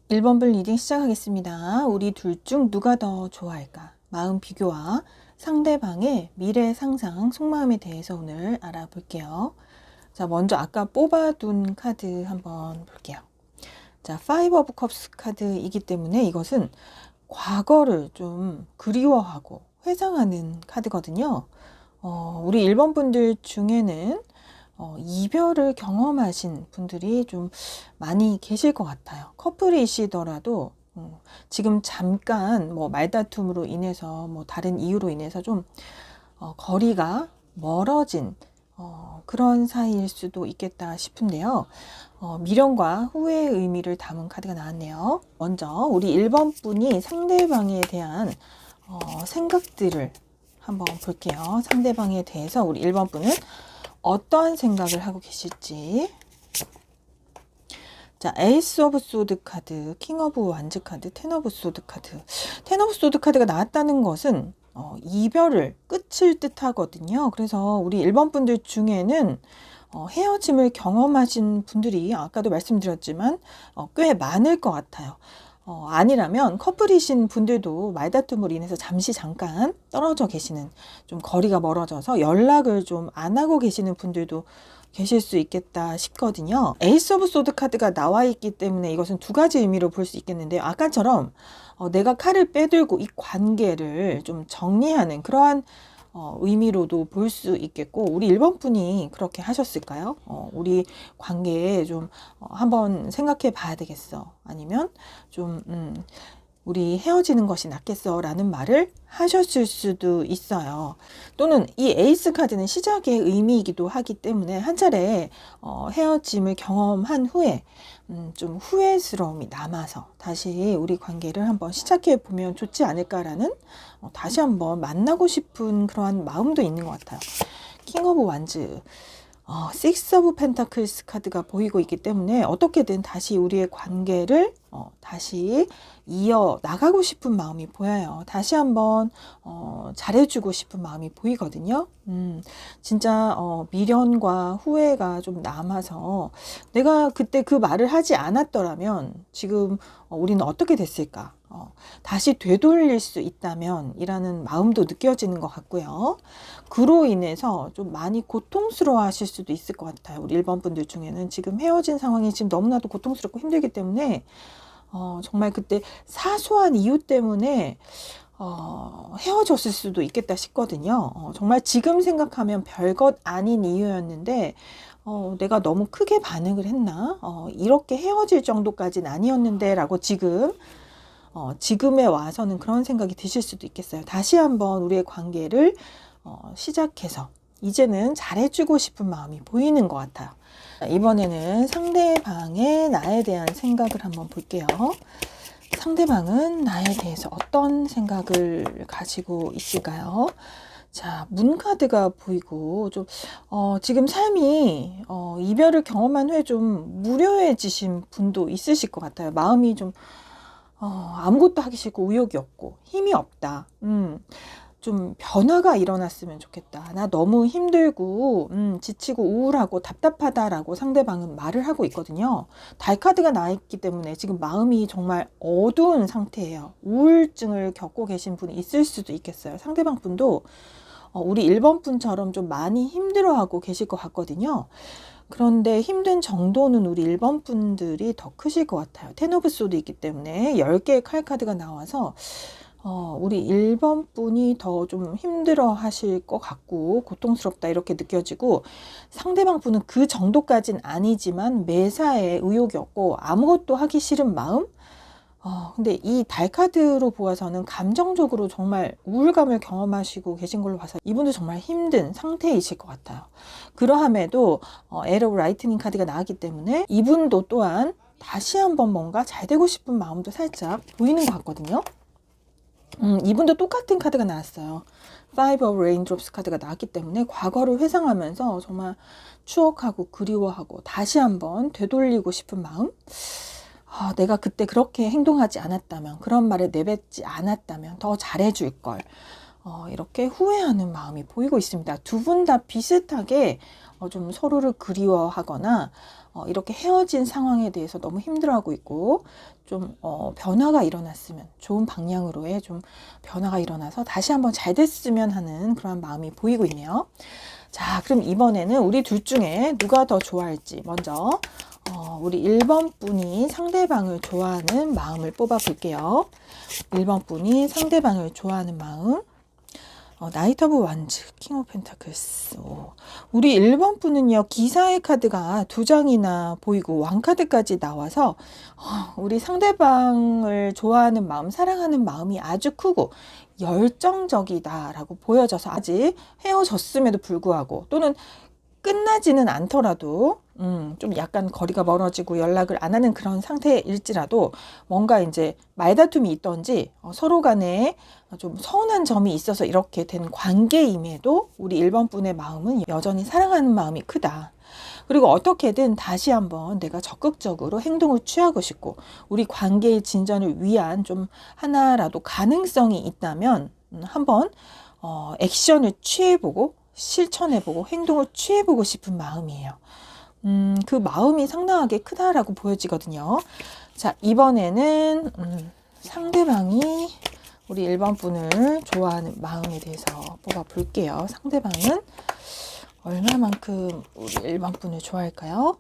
1번 분 리딩 시작하겠습니다. 우리 둘 중 누가 더 좋아할까? 마음 비교와 상대방의 미래 상상, 속마음에 대해서 오늘 알아볼게요. 자, 먼저 아까 뽑아둔 카드 한번 볼게요. 자, 파이브 오브 컵스 카드이기 때문에 이것은 과거를 좀 그리워하고 회상하는 카드거든요. 우리 1번 분들 중에는 이별을 경험하신 분들이 좀 많이 계실 것 같아요. 커플이시더라도 지금 잠깐 뭐 말다툼으로 인해서 뭐 다른 이유로 인해서 좀 거리가 멀어진 그런 사이일 수도 있겠다 싶은데요. 미련과 후회의 의미를 담은 카드가 나왔네요. 먼저 우리 1번 분이 상대방에 대한 생각들을 한번 볼게요. 상대방에 대해서 우리 1번 분은 어떠한 생각을 하고 계실지. 자, 에이스 오브 소드 카드, 킹 오브 완즈 카드, 텐 오브 소드 카드. 텐 오브 소드 카드가 나왔다는 것은 이별을 끝을 뜻하거든요. 그래서 우리 1번 분들 중에는 헤어짐을 경험하신 분들이 아까도 말씀드렸지만 꽤 많을 것 같아요. 아니라면 커플이신 분들도 말다툼으로 인해서 잠깐 떨어져 계시는, 좀 거리가 멀어져서 연락을 좀 안 하고 계시는 분들도 계실 수 있겠다 싶거든요. 에이스 오브 소드 카드가 나와 있기 때문에 이것은 두 가지 의미로 볼 수 있겠는데요. 아까처럼 내가 칼을 빼들고 이 관계를 좀 정리하는 그러한 의미로도 볼 수 있겠고, 우리 1번 분이 그렇게 하셨을까요? 우리 관계에 좀 한번 생각해 봐야 되겠어. 아니면 좀 우리 헤어지는 것이 낫겠어 라는 말을 하셨을 수도 있어요. 또는 이 에이스 카드는 시작의 의미이기도 하기 때문에 한 차례 헤어짐을 경험한 후에 좀 후회스러움이 남아서 다시 우리 관계를 한번 시작해 보면 좋지 않을까라는, 다시 한번 만나고 싶은 그러한 마음도 있는 것 같아요. 킹 오브 완즈, 식스 오브 펜타클스 카드가 보이고 있기 때문에 어떻게든 다시 우리의 관계를 다시 이어 나가고 싶은 마음이 보여요. 다시 한번 잘해주고 싶은 마음이 보이거든요. 진짜 미련과 후회가 좀 남아서 내가 그때 그 말을 하지 않았더라면 지금 우리는 어떻게 됐을까? 다시 되돌릴 수 있다면 이라는 마음도 느껴지는 것 같고요. 그로 인해서 좀 많이 고통스러워 하실 수도 있을 것 같아요. 우리 1번 분들 중에는 지금 헤어진 상황이 지금 너무나도 고통스럽고 힘들기 때문에 정말 그때 사소한 이유 때문에 헤어졌을 수도 있겠다 싶거든요. 정말 지금 생각하면 별것 아닌 이유였는데 내가 너무 크게 반응을 했나? 이렇게 헤어질 정도까지는 아니었는데 라고 지금에 와서는 그런 생각이 드실 수도 있겠어요. 다시 한번 우리의 관계를 시작해서 이제는 잘해주고 싶은 마음이 보이는 것 같아요. 이번에는 상대방의 나에 대한 생각을 한번 볼게요. 상대방은 나에 대해서 어떤 생각을 가지고 있을까요? 자, 문 카드가 보이고 좀 지금 삶이 이별을 경험한 후에 좀 무료해지신 분도 있으실 것 같아요. 마음이 좀 아무것도 하기 싫고 의욕이 없고 힘이 없다. 좀 변화가 일어났으면 좋겠다. 나 너무 힘들고 지치고 우울하고 답답하다라고 상대방은 말을 하고 있거든요. 달 카드가 나와 있기 때문에 지금 마음이 정말 어두운 상태예요. 우울증을 겪고 계신 분이 있을 수도 있겠어요. 상대방 분도 우리 1번 분처럼 좀 많이 힘들어하고 계실 것 같거든요. 그런데 힘든 정도는 우리 1번 분들이 더 크실 것 같아요. 텐 오브 소드 있기 때문에 10개의 칼 카드가 나와서 우리 1번 분이 더 좀 힘들어 하실 것 같고 고통스럽다 이렇게 느껴지고, 상대방 분은 그 정도까진 아니지만 매사에 의욕이 없고 아무것도 하기 싫은 마음? 근데 이 달 카드로 보아서는 감정적으로 정말 우울감을 경험하시고 계신 걸로 봐서 이분도 정말 힘든 상태이실 것 같아요. 그러함에도 에러 오브 라이트닝 카드가 나왔기 때문에 이분도 또한 다시 한번 뭔가 잘 되고 싶은 마음도 살짝 보이는 것 같거든요. 이분도 똑같은 카드가 나왔어요. Five of Raindrops 카드가 나왔기 때문에 과거를 회상하면서 정말 추억하고 그리워하고 다시 한번 되돌리고 싶은 마음. 내가 그때 그렇게 행동하지 않았다면, 그런 말을 내뱉지 않았다면 더 잘해줄 걸. 이렇게 후회하는 마음이 보이고 있습니다. 두 분 다 비슷하게 좀 서로를 그리워하거나 이렇게 헤어진 상황에 대해서 너무 힘들어하고 있고, 좀 변화가 일어났으면, 좋은 방향으로의 좀 변화가 일어나서 다시 한번 잘 됐으면 하는 그런 마음이 보이고 있네요. 자, 그럼 이번에는 우리 둘 중에 누가 더 좋아할지 먼저 우리 1번 분이 상대방을 좋아하는 마음을 뽑아 볼게요. 1번 분이 상대방을 좋아하는 마음. 나이트 오브 완즈, 킹 오브 펜타클스. 우리 1번 분은요, 기사의 카드가 2장이나 보이고 왕카드까지 나와서 우리 상대방을 좋아하는 마음, 사랑하는 마음이 아주 크고 열정적이다라고 보여져서, 아직 헤어졌음에도 불구하고 또는 끝나지는 않더라도 좀 약간 거리가 멀어지고 연락을 안 하는 그런 상태일지라도 뭔가 이제 말다툼이 있던지 서로 간에 좀 서운한 점이 있어서 이렇게 된 관계임에도 우리 1번 분의 마음은 여전히 사랑하는 마음이 크다. 그리고 어떻게든 다시 한번 내가 적극적으로 행동을 취하고 싶고, 우리 관계의 진전을 위한 좀 하나라도 가능성이 있다면 한번 액션을 취해보고 실천해보고 행동을 취해보고 싶은 마음이에요. 그 마음이 상당하게 크다라고 보여지거든요. 자, 이번에는 상대방이 우리 1번 분을 좋아하는 마음에 대해서 뽑아 볼게요. 상대방은 얼마만큼 우리 1번 분을 좋아할까요?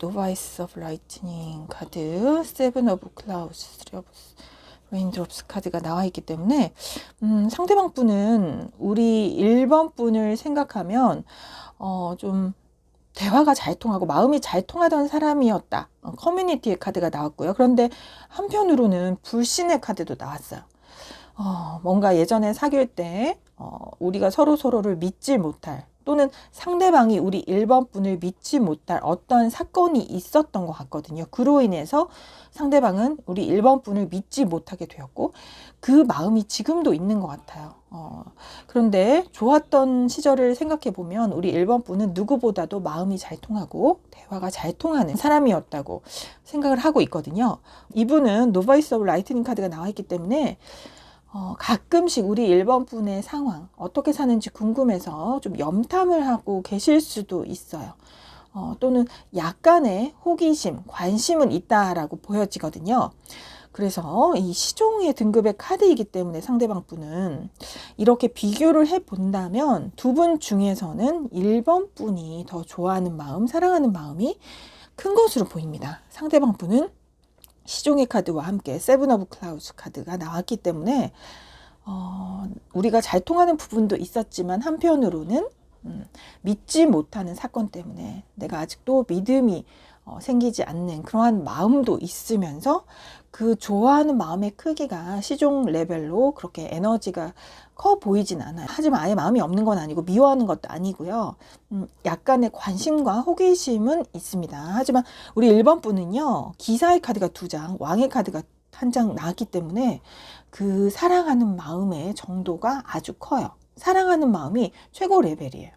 Novice of Lightning 카드, Seven of Clouds, Three of Raindrops 카드가 나와 있기 때문에 상대방 분은 우리 1번 분을 생각하면 좀 대화가 잘 통하고 마음이 잘 통하던 사람이었다. 커뮤니티의 카드가 나왔고요. 그런데 한편으로는 불신의 카드도 나왔어요. 뭔가 예전에 사귈 때 우리가 서로를 믿지 못할, 또는 상대방이 우리 1번 분을 믿지 못할 어떤 사건이 있었던 것 같거든요. 그로 인해서 상대방은 우리 1번 분을 믿지 못하게 되었고, 그 마음이 지금도 있는 것 같아요. 그런데 좋았던 시절을 생각해 보면 우리 1번 분은 누구보다도 마음이 잘 통하고 대화가 잘 통하는 사람이었다고 생각을 하고 있거든요. 이분은 노바이스 오브 라이트닝 카드가 나와 있기 때문에 가끔씩 우리 1번 분의 상황, 어떻게 사는지 궁금해서 좀 염탐을 하고 계실 수도 있어요. 또는 약간의 호기심, 관심은 있다라고 보여지거든요. 그래서 이 시종의 등급의 카드이기 때문에 상대방 분은 이렇게 비교를 해본다면 두 분 중에서는 1번 분이 더 좋아하는 마음, 사랑하는 마음이 큰 것으로 보입니다. 상대방 분은 시종의 카드와 함께 세븐 오브 클라우드 카드가 나왔기 때문에 우리가 잘 통하는 부분도 있었지만, 한편으로는 믿지 못하는 사건 때문에 내가 아직도 믿음이 생기지 않는 그러한 마음도 있으면서, 그 좋아하는 마음의 크기가 시종 레벨로 그렇게 에너지가 커 보이진 않아요. 하지만 아예 마음이 없는 건 아니고 미워하는 것도 아니고요. 약간의 관심과 호기심은 있습니다. 하지만 우리 1번 분은요, 기사의 카드가 2장, 왕의 카드가 1장 나왔기 때문에 그 사랑하는 마음의 정도가 아주 커요. 사랑하는 마음이 최고 레벨이에요.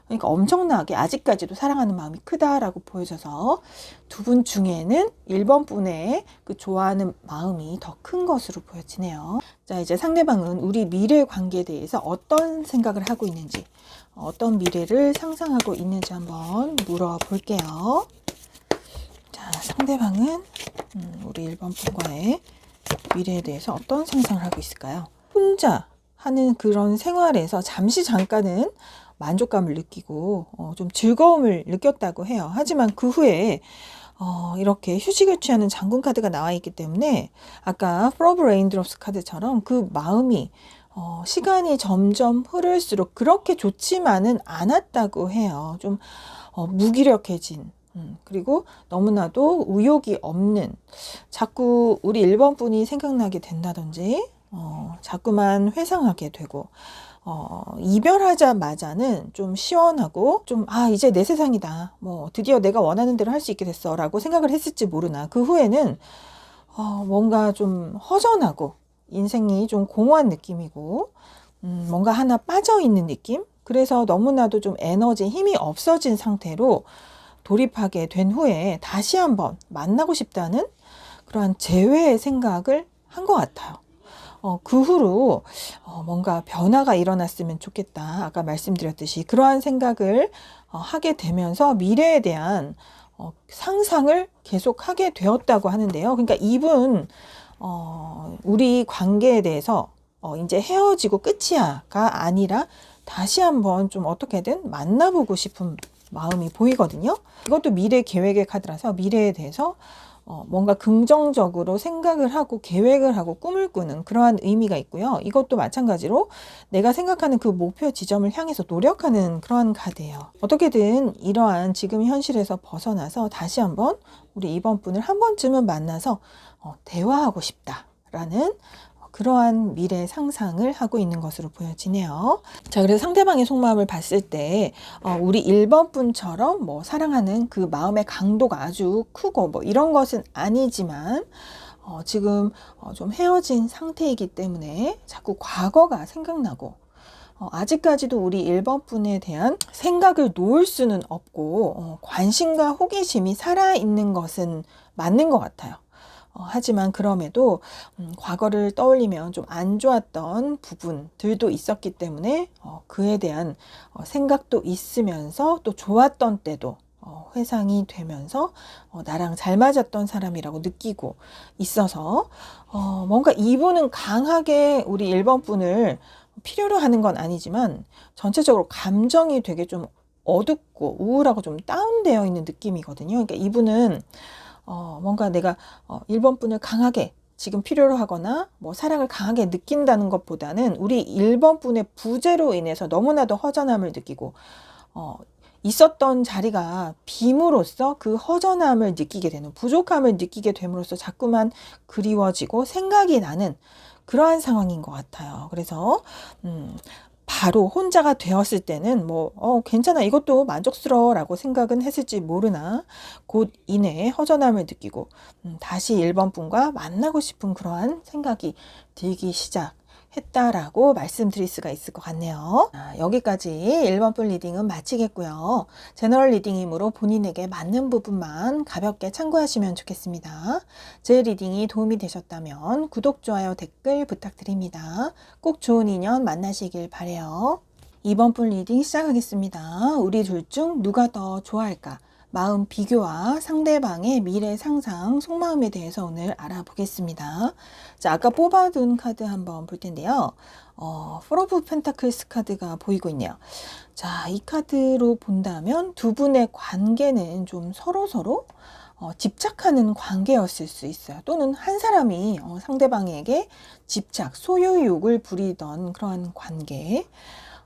그러니까 엄청나게 아직까지도 사랑하는 마음이 크다라고 보여져서 두 분 중에는 1번 분의 그 좋아하는 마음이 더 큰 것으로 보여지네요. 자, 이제 상대방은 우리 미래 관계에 대해서 어떤 생각을 하고 있는지, 어떤 미래를 상상하고 있는지 한번 물어볼게요. 자, 상대방은 우리 1번 분과의 미래에 대해서 어떤 상상을 하고 있을까요? 혼자 하는 그런 생활에서 잠깐은 만족감을 느끼고 좀 즐거움을 느꼈다고 해요. 하지만 그 후에 이렇게 휴식을 취하는 장군 카드가 나와 있기 때문에 아까 Four of Raindrops 카드처럼 그 마음이 시간이 점점 흐를수록 그렇게 좋지만은 않았다고 해요. 좀 무기력해진, 그리고 너무나도 의욕이 없는, 자꾸 우리 1번 분이 생각나게 된다든지 자꾸만 회상하게 되고, 이별하자마자는 좀 시원하고 좀, 아, 이제 내 세상이다. 뭐, 드디어 내가 원하는 대로 할 수 있게 됐어. 라고 생각을 했을지 모르나. 그 후에는, 뭔가 좀 허전하고, 인생이 좀 공허한 느낌이고, 뭔가 하나 빠져있는 느낌? 그래서 너무나도 좀 에너지, 힘이 없어진 상태로 돌입하게 된 후에 다시 한번 만나고 싶다는 그러한 재회의 생각을 한 것 같아요. 그 후로 뭔가 변화가 일어났으면 좋겠다. 아까 말씀드렸듯이 그러한 생각을 하게 되면서 미래에 대한 상상을 계속 하게 되었다고 하는데요. 그러니까 이분 우리 관계에 대해서 이제 헤어지고 끝이야가 아니라 다시 한번 좀 어떻게든 만나보고 싶은 마음이 보이거든요. 이것도 미래 계획의 카드라서 미래에 대해서 뭔가 긍정적으로 생각을 하고 계획을 하고 꿈을 꾸는 그러한 의미가 있고요. 이것도 마찬가지로 내가 생각하는 그 목표 지점을 향해서 노력하는 그러한 카드예요. 어떻게든 이러한 지금 현실에서 벗어나서 다시 한번 우리 이번 분을 한 번쯤은 만나서 대화하고 싶다라는 그러한 미래 상상을 하고 있는 것으로 보여지네요. 자, 그래서 상대방의 속마음을 봤을 때 우리 1번 분처럼 뭐 사랑하는 그 마음의 강도가 아주 크고 뭐 이런 것은 아니지만 지금 좀 헤어진 상태이기 때문에 자꾸 과거가 생각나고 아직까지도 우리 1번 분에 대한 생각을 놓을 수는 없고 관심과 호기심이 살아있는 것은 맞는 것 같아요. 하지만 그럼에도 과거를 떠올리면 좀 안 좋았던 부분들도 있었기 때문에 그에 대한 생각도 있으면서 또 좋았던 때도 회상이 되면서 나랑 잘 맞았던 사람이라고 느끼고 있어서 뭔가 이분은 강하게 우리 1번 분을 필요로 하는 건 아니지만 전체적으로 감정이 되게 좀 어둡고 우울하고 좀 다운되어 있는 느낌이거든요. 그러니까 이분은 뭔가 내가 1번 분을 강하게 지금 필요로 하거나 뭐 사랑을 강하게 느낀다는 것보다는 우리 1번 분의 부재로 인해서 너무나도 허전함을 느끼고 있었던 자리가 빔으로써 그 허전함을 느끼게 되는 부족함을 느끼게 됨으로써 자꾸만 그리워지고 생각이 나는 그러한 상황인 것 같아요. 그래서 바로 혼자가 되었을 때는 괜찮아, 이것도 만족스러워 라고 생각은 했을지 모르나 곧 이내에 허전함을 느끼고 다시 1번 분과 만나고 싶은 그러한 생각이 들기 시작했다라고 말씀드릴 수가 있을 것 같네요. 여기까지 1번 분 리딩은 마치겠고요. 제너럴 리딩이므로 본인에게 맞는 부분만 가볍게 참고하시면 좋겠습니다. 제 리딩이 도움이 되셨다면 구독, 좋아요, 댓글 부탁드립니다. 꼭 좋은 인연 만나시길 바래요. 2번 분 리딩 시작하겠습니다. 우리 둘 중 누가 더 좋아할까? 마음 비교와 상대방의 미래 상상, 속마음에 대해서 오늘 알아보겠습니다. 자, 아까 뽑아둔 카드 한번 볼 텐데요. 포 오브 펜타클스 카드가 보이고 있네요. 자, 이 카드로 본다면 두 분의 관계는 좀 서로서로 집착하는 관계였을 수 있어요. 또는 한 사람이 상대방에게 집착, 소유욕을 부리던 그러한 관계.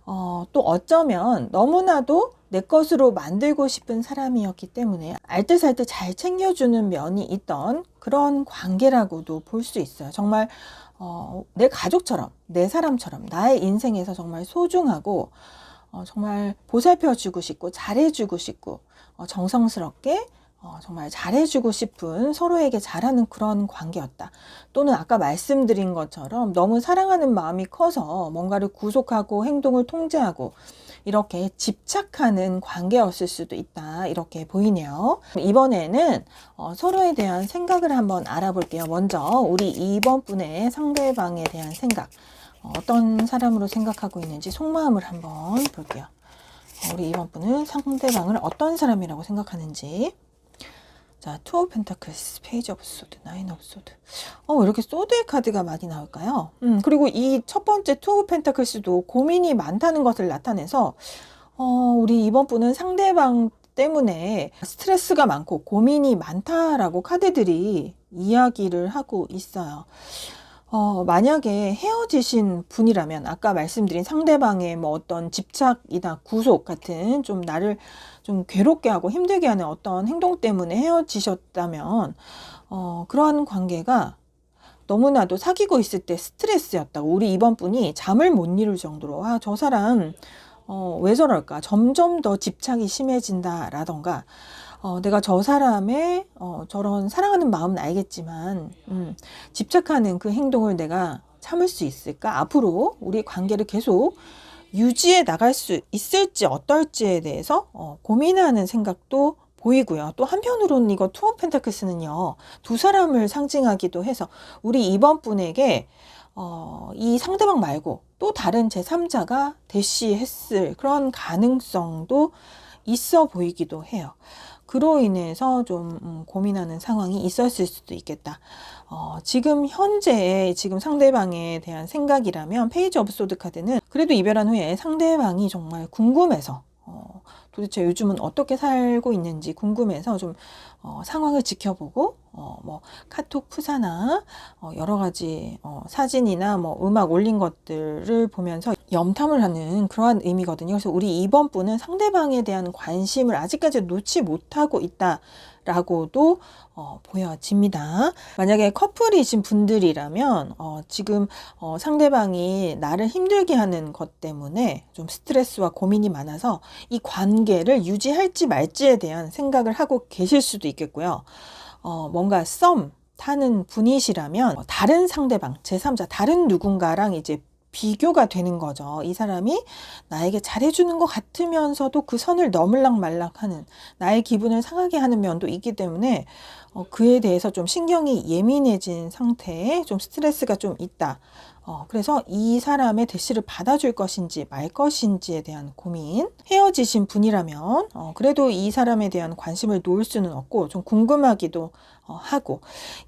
또 어쩌면 너무나도 내 것으로 만들고 싶은 사람이었기 때문에 알뜰살뜰 잘 챙겨주는 면이 있던 그런 관계라고도 볼 수 있어요. 정말 내 가족처럼, 내 사람처럼 나의 인생에서 정말 소중하고 정말 보살펴주고 싶고 잘해주고 싶고 정성스럽게 정말 잘해주고 싶은, 서로에게 잘하는 그런 관계였다. 또는 아까 말씀드린 것처럼 너무 사랑하는 마음이 커서 뭔가를 구속하고 행동을 통제하고 이렇게 집착하는 관계였을 수도 있다, 이렇게 보이네요. 이번에는 서로에 대한 생각을 한번 알아볼게요. 먼저 우리 2번 분의 상대방에 대한 생각, 어떤 사람으로 생각하고 있는지 속마음을 한번 볼게요. 우리 2번 분은 상대방을 어떤 사람이라고 생각하는지. 자, 투 오브 펜타클스, 페이지 오브 소드, 나인 오브 소드. 왜 이렇게 소드의 카드가 많이 나올까요? 그리고 이 첫 번째 투 오브 펜타클스도 고민이 많다는 것을 나타내서 우리 이번 분은 상대방 때문에 스트레스가 많고 고민이 많다라고 카드들이 이야기를 하고 있어요. 만약에 헤어지신 분이라면 아까 말씀드린 상대방의 뭐 어떤 집착이나 구속 같은 좀 나를 좀 괴롭게 하고 힘들게 하는 어떤 행동 때문에 헤어지셨다면 그러한 관계가 너무나도 사귀고 있을 때 스트레스였다고. 우리 2번 분이 잠을 못 이룰 정도로 저 사람 왜 저럴까? 점점 더 집착이 심해진다 라던가 내가 저 사람의 저런 사랑하는 마음은 알겠지만 집착하는 그 행동을 내가 참을 수 있을까? 앞으로 우리 관계를 계속 유지해 나갈 수 있을지 어떨지에 대해서 고민하는 생각도 보이고요. 또 한편으로는 이거 투 오브 펜타클스는요, 두 사람을 상징하기도 해서 우리 2번 분에게 이 상대방 말고 또 다른 제3자가 대시했을 그런 가능성도 있어 보이기도 해요. 그로 인해서 좀 고민하는 상황이 있었을 수도 있겠다. 지금 현재 지금 상대방에 대한 생각이라면 페이지 오브 소드 카드는 그래도 이별한 후에 상대방이 정말 궁금해서 도대체 요즘은 어떻게 살고 있는지 궁금해서 좀 상황을 지켜보고 뭐 카톡 푸사나 여러 가지 사진이나 뭐 음악 올린 것들을 보면서 염탐을 하는 그러한 의미거든요. 그래서 우리 2번 분은 상대방에 대한 관심을 아직까지 놓지 못하고 있다라고도 보여집니다. 만약에 커플이신 분들이라면 지금 상대방이 나를 힘들게 하는 것 때문에 좀 스트레스와 고민이 많아서 이 관계를 유지할지 말지에 대한 생각을 하고 계실 수도 있겠고요. 뭔가 썸 타는 분이시라면 다른 상대방, 제3자, 다른 누군가랑 이제 비교가 되는 거죠. 이 사람이 나에게 잘해주는 것 같으면서도 그 선을 넘을락말락하는, 나의 기분을 상하게 하는 면도 있기 때문에 그에 대해서 좀 신경이 예민해진 상태에 좀 스트레스가 좀 있다. 그래서 이 사람의 대시를 받아줄 것인지 말 것인지에 대한 고민. 헤어지신 분이라면 그래도 이 사람에 대한 관심을 놓을 수는 없고 좀 궁금하기도 하고,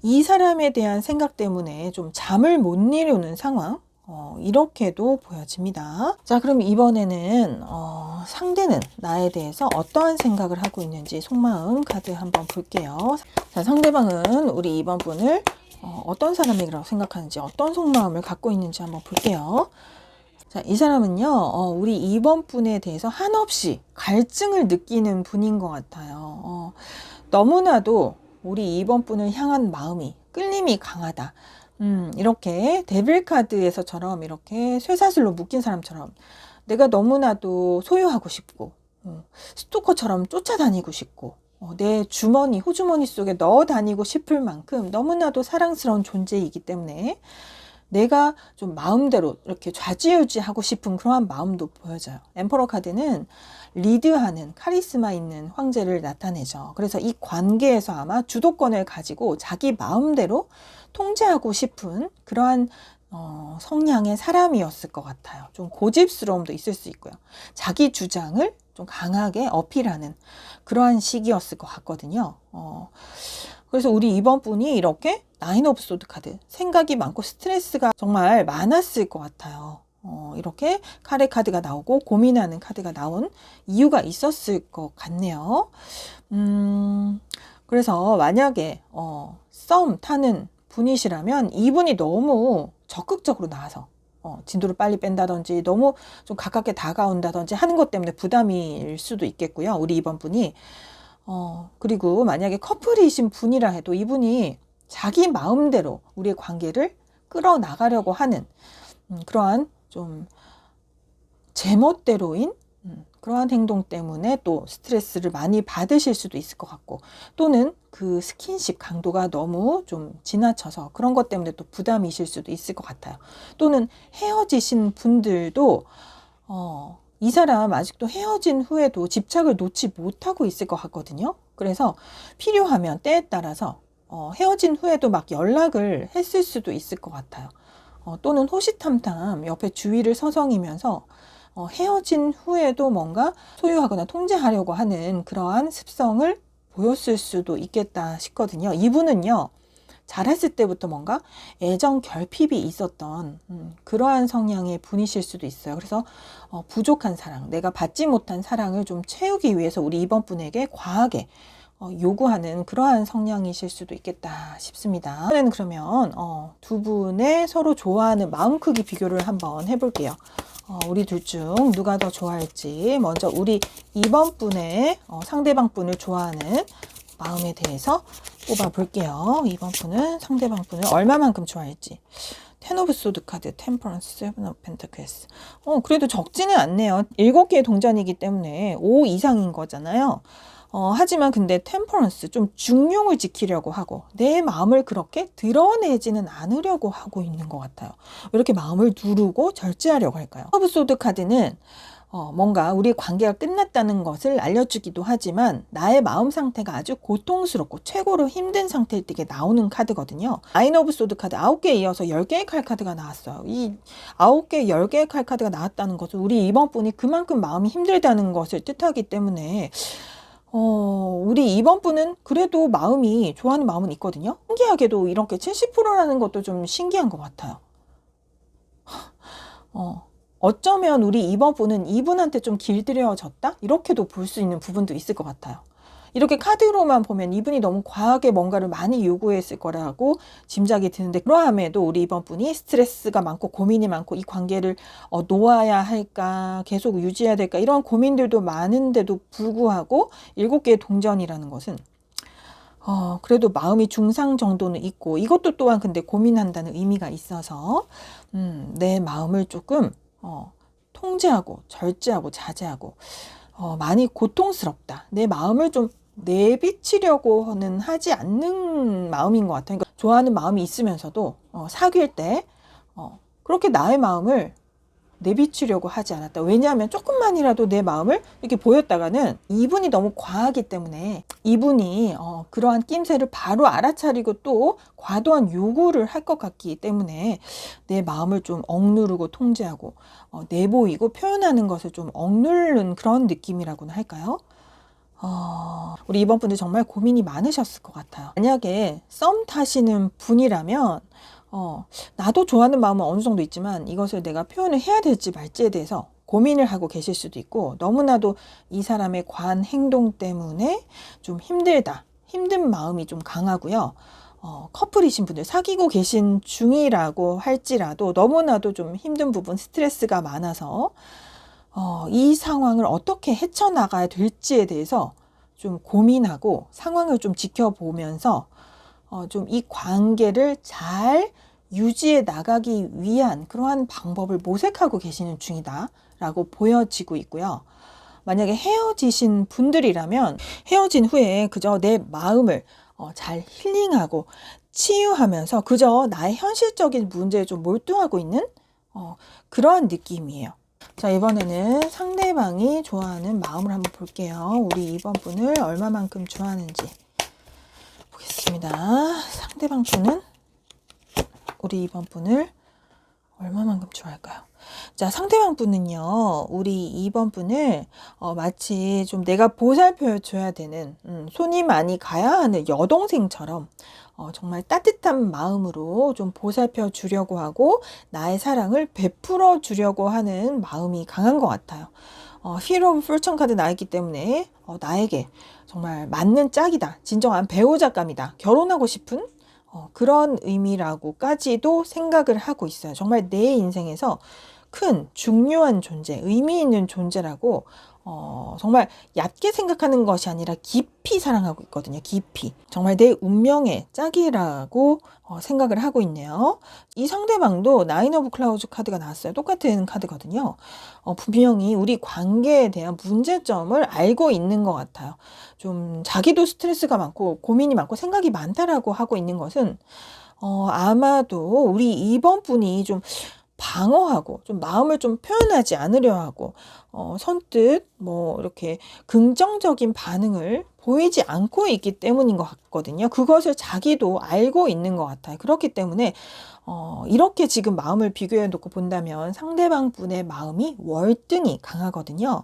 이 사람에 대한 생각 때문에 좀 잠을 못 이루는 상황, 이렇게도 보여집니다. 자, 그럼 이번에는 상대는 나에 대해서 어떠한 생각을 하고 있는지 속마음 카드 한번 볼게요. 자, 상대방은 우리 2번 분을 어떤 사람이라고 생각하는지, 어떤 속마음을 갖고 있는지 한번 볼게요. 자, 이 사람은요, 우리 2번 분에 대해서 한없이 갈증을 느끼는 분인 것 같아요. 너무나도 우리 2번 분을 향한 마음이, 끌림이 강하다. 이렇게 데빌 카드에서처럼 이렇게 쇠사슬로 묶인 사람처럼 내가 너무나도 소유하고 싶고, 스토커처럼 쫓아다니고 싶고, 내 주머니, 호주머니 속에 넣어 다니고 싶을 만큼 너무나도 사랑스러운 존재이기 때문에 내가 좀 마음대로 이렇게 좌지우지하고 싶은 그러한 마음도 보여져요. 엠퍼러 카드는 리드하는 카리스마 있는 황제를 나타내죠. 그래서 이 관계에서 아마 주도권을 가지고 자기 마음대로 통제하고 싶은 그러한 성향의 사람이었을 것 같아요. 좀 고집스러움도 있을 수 있고요. 자기 주장을 좀 강하게 어필하는 그러한 시기였을 것 같거든요. 그래서 우리 2번 분이 이렇게 나인 오브 소드 카드, 생각이 많고 스트레스가 정말 많았을 것 같아요. 이렇게 카레 카드가 나오고 고민하는 카드가 나온 이유가 있었을 것 같네요. 그래서 만약에 썸 타는 분이시라면 이분이 너무 적극적으로 나와서 진도를 빨리 뺀다든지 너무 좀 가깝게 다가온다든지 하는 것 때문에 부담일 수도 있겠고요. 우리 2번 분이. 그리고 만약에 커플이신 분이라 해도 이분이 자기 마음대로 우리의 관계를 끌어나가려고 하는 그러한 좀 제멋대로인 그러한 행동 때문에 또 스트레스를 많이 받으실 수도 있을 것 같고, 또는 그 스킨십 강도가 너무 좀 지나쳐서 그런 것 때문에 또 부담이실 수도 있을 것 같아요. 또는 헤어지신 분들도 이 사람 아직도 헤어진 후에도 집착을 놓지 못하고 있을 것 같거든요. 그래서 필요하면 때에 따라서 헤어진 후에도 막 연락을 했을 수도 있을 것 같아요. 또는 호시탐탐 옆에 주위를 서성이면서 헤어진 후에도 뭔가 소유하거나 통제하려고 하는 그러한 습성을 보였을 수도 있겠다 싶거든요. 이분은요, 잘했을 때부터 뭔가 애정 결핍이 있었던 그러한 성향의 분이실 수도 있어요. 그래서 부족한 사랑, 내가 받지 못한 사랑을 좀 채우기 위해서 우리 2번 분에게 과하게 요구하는 그러한 성향이실 수도 있겠다 싶습니다. 이번에는 그러면 두 분의 서로 좋아하는 마음 크기 비교를 한번 해볼게요. 우리 둘 중 누가 더 좋아할지. 먼저 우리 2번 분의 상대방 분을 좋아하는 마음에 대해서 뽑아볼게요. 이번 분은 상대방 분을 얼마만큼 좋아할지. 텐 오브 소드 카드, 템퍼런스, 세븐 오브 펜타클스. 그래도 적지는 않네요. 7개의 동전이기 때문에 5 이상인 거잖아요. 하지만 근데 템퍼런스 좀 중용을 지키려고 하고 내 마음을 그렇게 드러내지는 않으려고 하고 있는 것 같아요. 왜 이렇게 마음을 누르고 절제하려고 할까요? 오브 소드 카드는 뭔가 우리 관계가 끝났다는 것을 알려주기도 하지만 나의 마음 상태가 아주 고통스럽고 최고로 힘든 상태일 때 나오는 카드거든요. 나인 오브 소드 카드 9개에 이어서 10개의 칼 카드가 나왔어요. 이 9개, 10개의 칼 카드가 나왔다는 것은 우리 이번 분이 그만큼 마음이 힘들다는 것을 뜻하기 때문에 우리 이번 분은 그래도 마음이 좋아하는 마음은 있거든요. 신기하게도 이렇게 70%라는 것도 좀 신기한 것 같아요. 어쩌면 우리 이번 분은 이분한테 좀 길들여졌다? 이렇게도 볼 수 있는 부분도 있을 것 같아요. 이렇게 카드로만 보면 이분이 너무 과하게 뭔가를 많이 요구했을 거라고 짐작이 드는데 그러함에도 우리 이번 분이 스트레스가 많고 고민이 많고 이 관계를 놓아야 할까 계속 유지해야 될까 이런 고민들도 많은데도 불구하고 7개의 동전이라는 것은 그래도 마음이 중상 정도는 있고 이것도 또한 근데 고민한다는 의미가 있어서 내 마음을 조금 통제하고 절제하고 자제하고 많이 고통스럽다. 내 마음을 좀 내비치려고는 하지 않는 마음인 것 같아요. 그러니까 좋아하는 마음이 있으면서도 사귈 때 그렇게 나의 마음을 내비치려고 하지 않았다. 왜냐하면 조금만이라도 내 마음을 이렇게 보였다가는 이분이 너무 과하기 때문에 이분이 그러한 낌새를 바로 알아차리고 또 과도한 요구를 할 것 같기 때문에 내 마음을 좀 억누르고 통제하고 내보이고 표현하는 것을 좀 억누르는 그런 느낌이라고나 할까요? 우리 이번 분들 정말 고민이 많으셨을 것 같아요. 만약에 썸 타시는 분이라면 나도 좋아하는 마음은 어느 정도 있지만 이것을 내가 표현을 해야 될지 말지에 대해서 고민을 하고 계실 수도 있고 너무나도 이 사람의 과한 행동 때문에 좀 힘들다, 힘든 마음이 좀 강하고요. 커플이신 분들 사귀고 계신 중이라고 할지라도 너무나도 좀 힘든 부분, 스트레스가 많아서 이 상황을 어떻게 헤쳐나가야 될지에 대해서 좀 고민하고 상황을 좀 지켜보면서 좀 이 관계를 잘 유지해 나가기 위한 그러한 방법을 모색하고 계시는 중이다 라고 보여지고 있고요. 만약에 헤어지신 분들이라면 헤어진 후에 그저 내 마음을 잘 힐링하고 치유하면서 그저 나의 현실적인 문제에 좀 몰두하고 있는 그러한 느낌이에요. 자, 이번에는 상대방이 좋아하는 마음을 한번 볼게요. 우리 이번 분을 얼마만큼 좋아하는지 보겠습니다. 상대방 분은 우리 이번 분을 얼마만큼 좋아할까요? 자, 상대방 분은요, 우리 이번 분을 마치 좀 내가 보살펴 줘야 되는 손이 많이 가야 하는 여동생처럼 정말 따뜻한 마음으로 좀 보살펴 주려고 하고 나의 사랑을 베풀어 주려고 하는 마음이 강한 것 같아요. 히어로 오브 풀천 카드 나있기 때문에 나에게 정말 맞는 짝이다. 진정한 배우자감이다. 결혼하고 싶은 그런 의미라고까지도 생각을 하고 있어요. 정말 내 인생에서 큰 중요한 존재, 의미 있는 존재라고 정말 얕게 생각하는 것이 아니라 깊이 사랑하고 있거든요. 깊이. 정말 내 운명의 짝이라고 생각을 하고 있네요. 이 상대방도 나인 오브 클라우즈 카드가 나왔어요. 똑같은 카드거든요. 분명히 우리 관계에 대한 문제점을 알고 있는 것 같아요. 좀 자기도 스트레스가 많고 고민이 많고 생각이 많다라고 하고 있는 것은 아마도 우리 이번 분이 좀 방어하고 좀 마음을 좀 표현하지 않으려 하고 선뜻 뭐 이렇게 긍정적인 반응을 보이지 않고 있기 때문인 것 같거든요. 그것을 자기도 알고 있는 것 같아요. 그렇기 때문에 이렇게 지금 마음을 비교해 놓고 본다면 상대방 분의 마음이 월등히 강하거든요.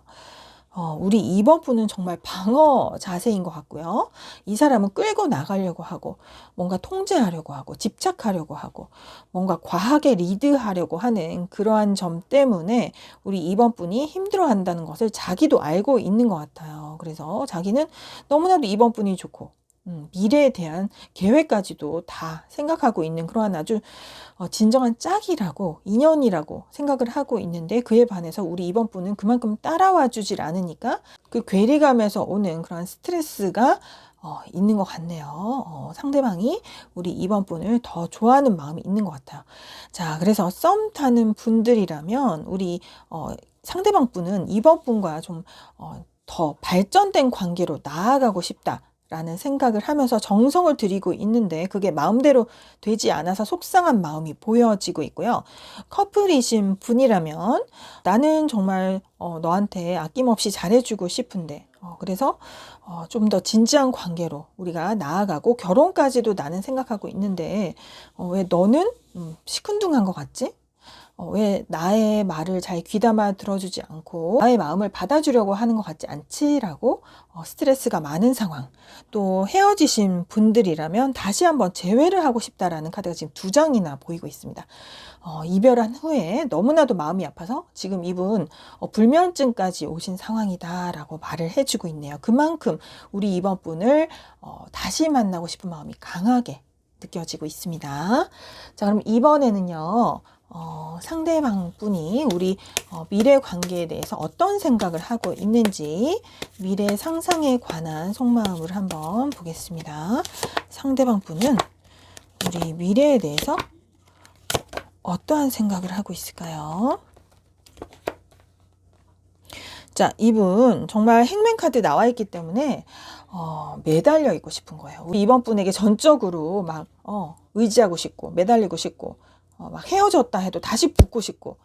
우리 이번 분은 정말 방어 자세인 것 같고요. 이 사람은 끌고 나가려고 하고 뭔가 통제하려고 하고 집착하려고 하고 뭔가 과하게 리드하려고 하는 그러한 점 때문에 우리 이번 분이 힘들어한다는 것을 자기도 알고 있는 것 같아요. 그래서 자기는 너무나도 이번 분이 좋고 미래에 대한 계획까지도 다 생각하고 있는 그러한 아주 진정한 짝이라고 인연이라고 생각을 하고 있는데 그에 반해서 우리 이번 분은 그만큼 따라와 주질 않으니까 그 괴리감에서 오는 그런 스트레스가 있는 것 같네요. 상대방이 우리 2번 분을 더 좋아하는 마음이 있는 것 같아요. 자, 그래서 썸 타는 분들이라면 우리 상대방 분은 2번 분과 좀 더 발전된 관계로 나아가고 싶다라는 생각을 하면서 정성을 들이고 있는데 그게 마음대로 되지 않아서 속상한 마음이 보여지고 있고요. 커플이신 분이라면 나는 정말 너한테 아낌없이 잘해주고 싶은데 그래서 좀 더 진지한 관계로 우리가 나아가고 결혼까지도 나는 생각하고 있는데 왜 너는 시큰둥한 것 같지? 왜 나의 말을 잘 귀담아 들어주지 않고 나의 마음을 받아주려고 하는 것 같지 않지라고 스트레스가 많은 상황. 또 헤어지신 분들이라면 다시 한번 재회를 하고 싶다라는 카드가 지금 2장이나 보이고 있습니다. 이별한 후에 너무나도 마음이 아파서 지금 이분 불면증까지 오신 상황이다라고 말을 해주고 있네요. 그만큼 우리 이번 분을 다시 만나고 싶은 마음이 강하게 느껴지고 있습니다. 자, 그럼 이번에는요. 상대방 분이 우리 미래 관계에 대해서 어떤 생각을 하고 있는지 미래 상상에 관한 속마음을 한번 보겠습니다. 상대방 분은 우리 미래에 대해서 어떠한 생각을 하고 있을까요? 자, 이분 정말 행맨 카드 나와 있기 때문에 매달려 있고 싶은 거예요. 우리 이번 분에게 전적으로 막 의지하고 싶고 매달리고 싶고 막 헤어졌다 해도 다시 붙고 싶고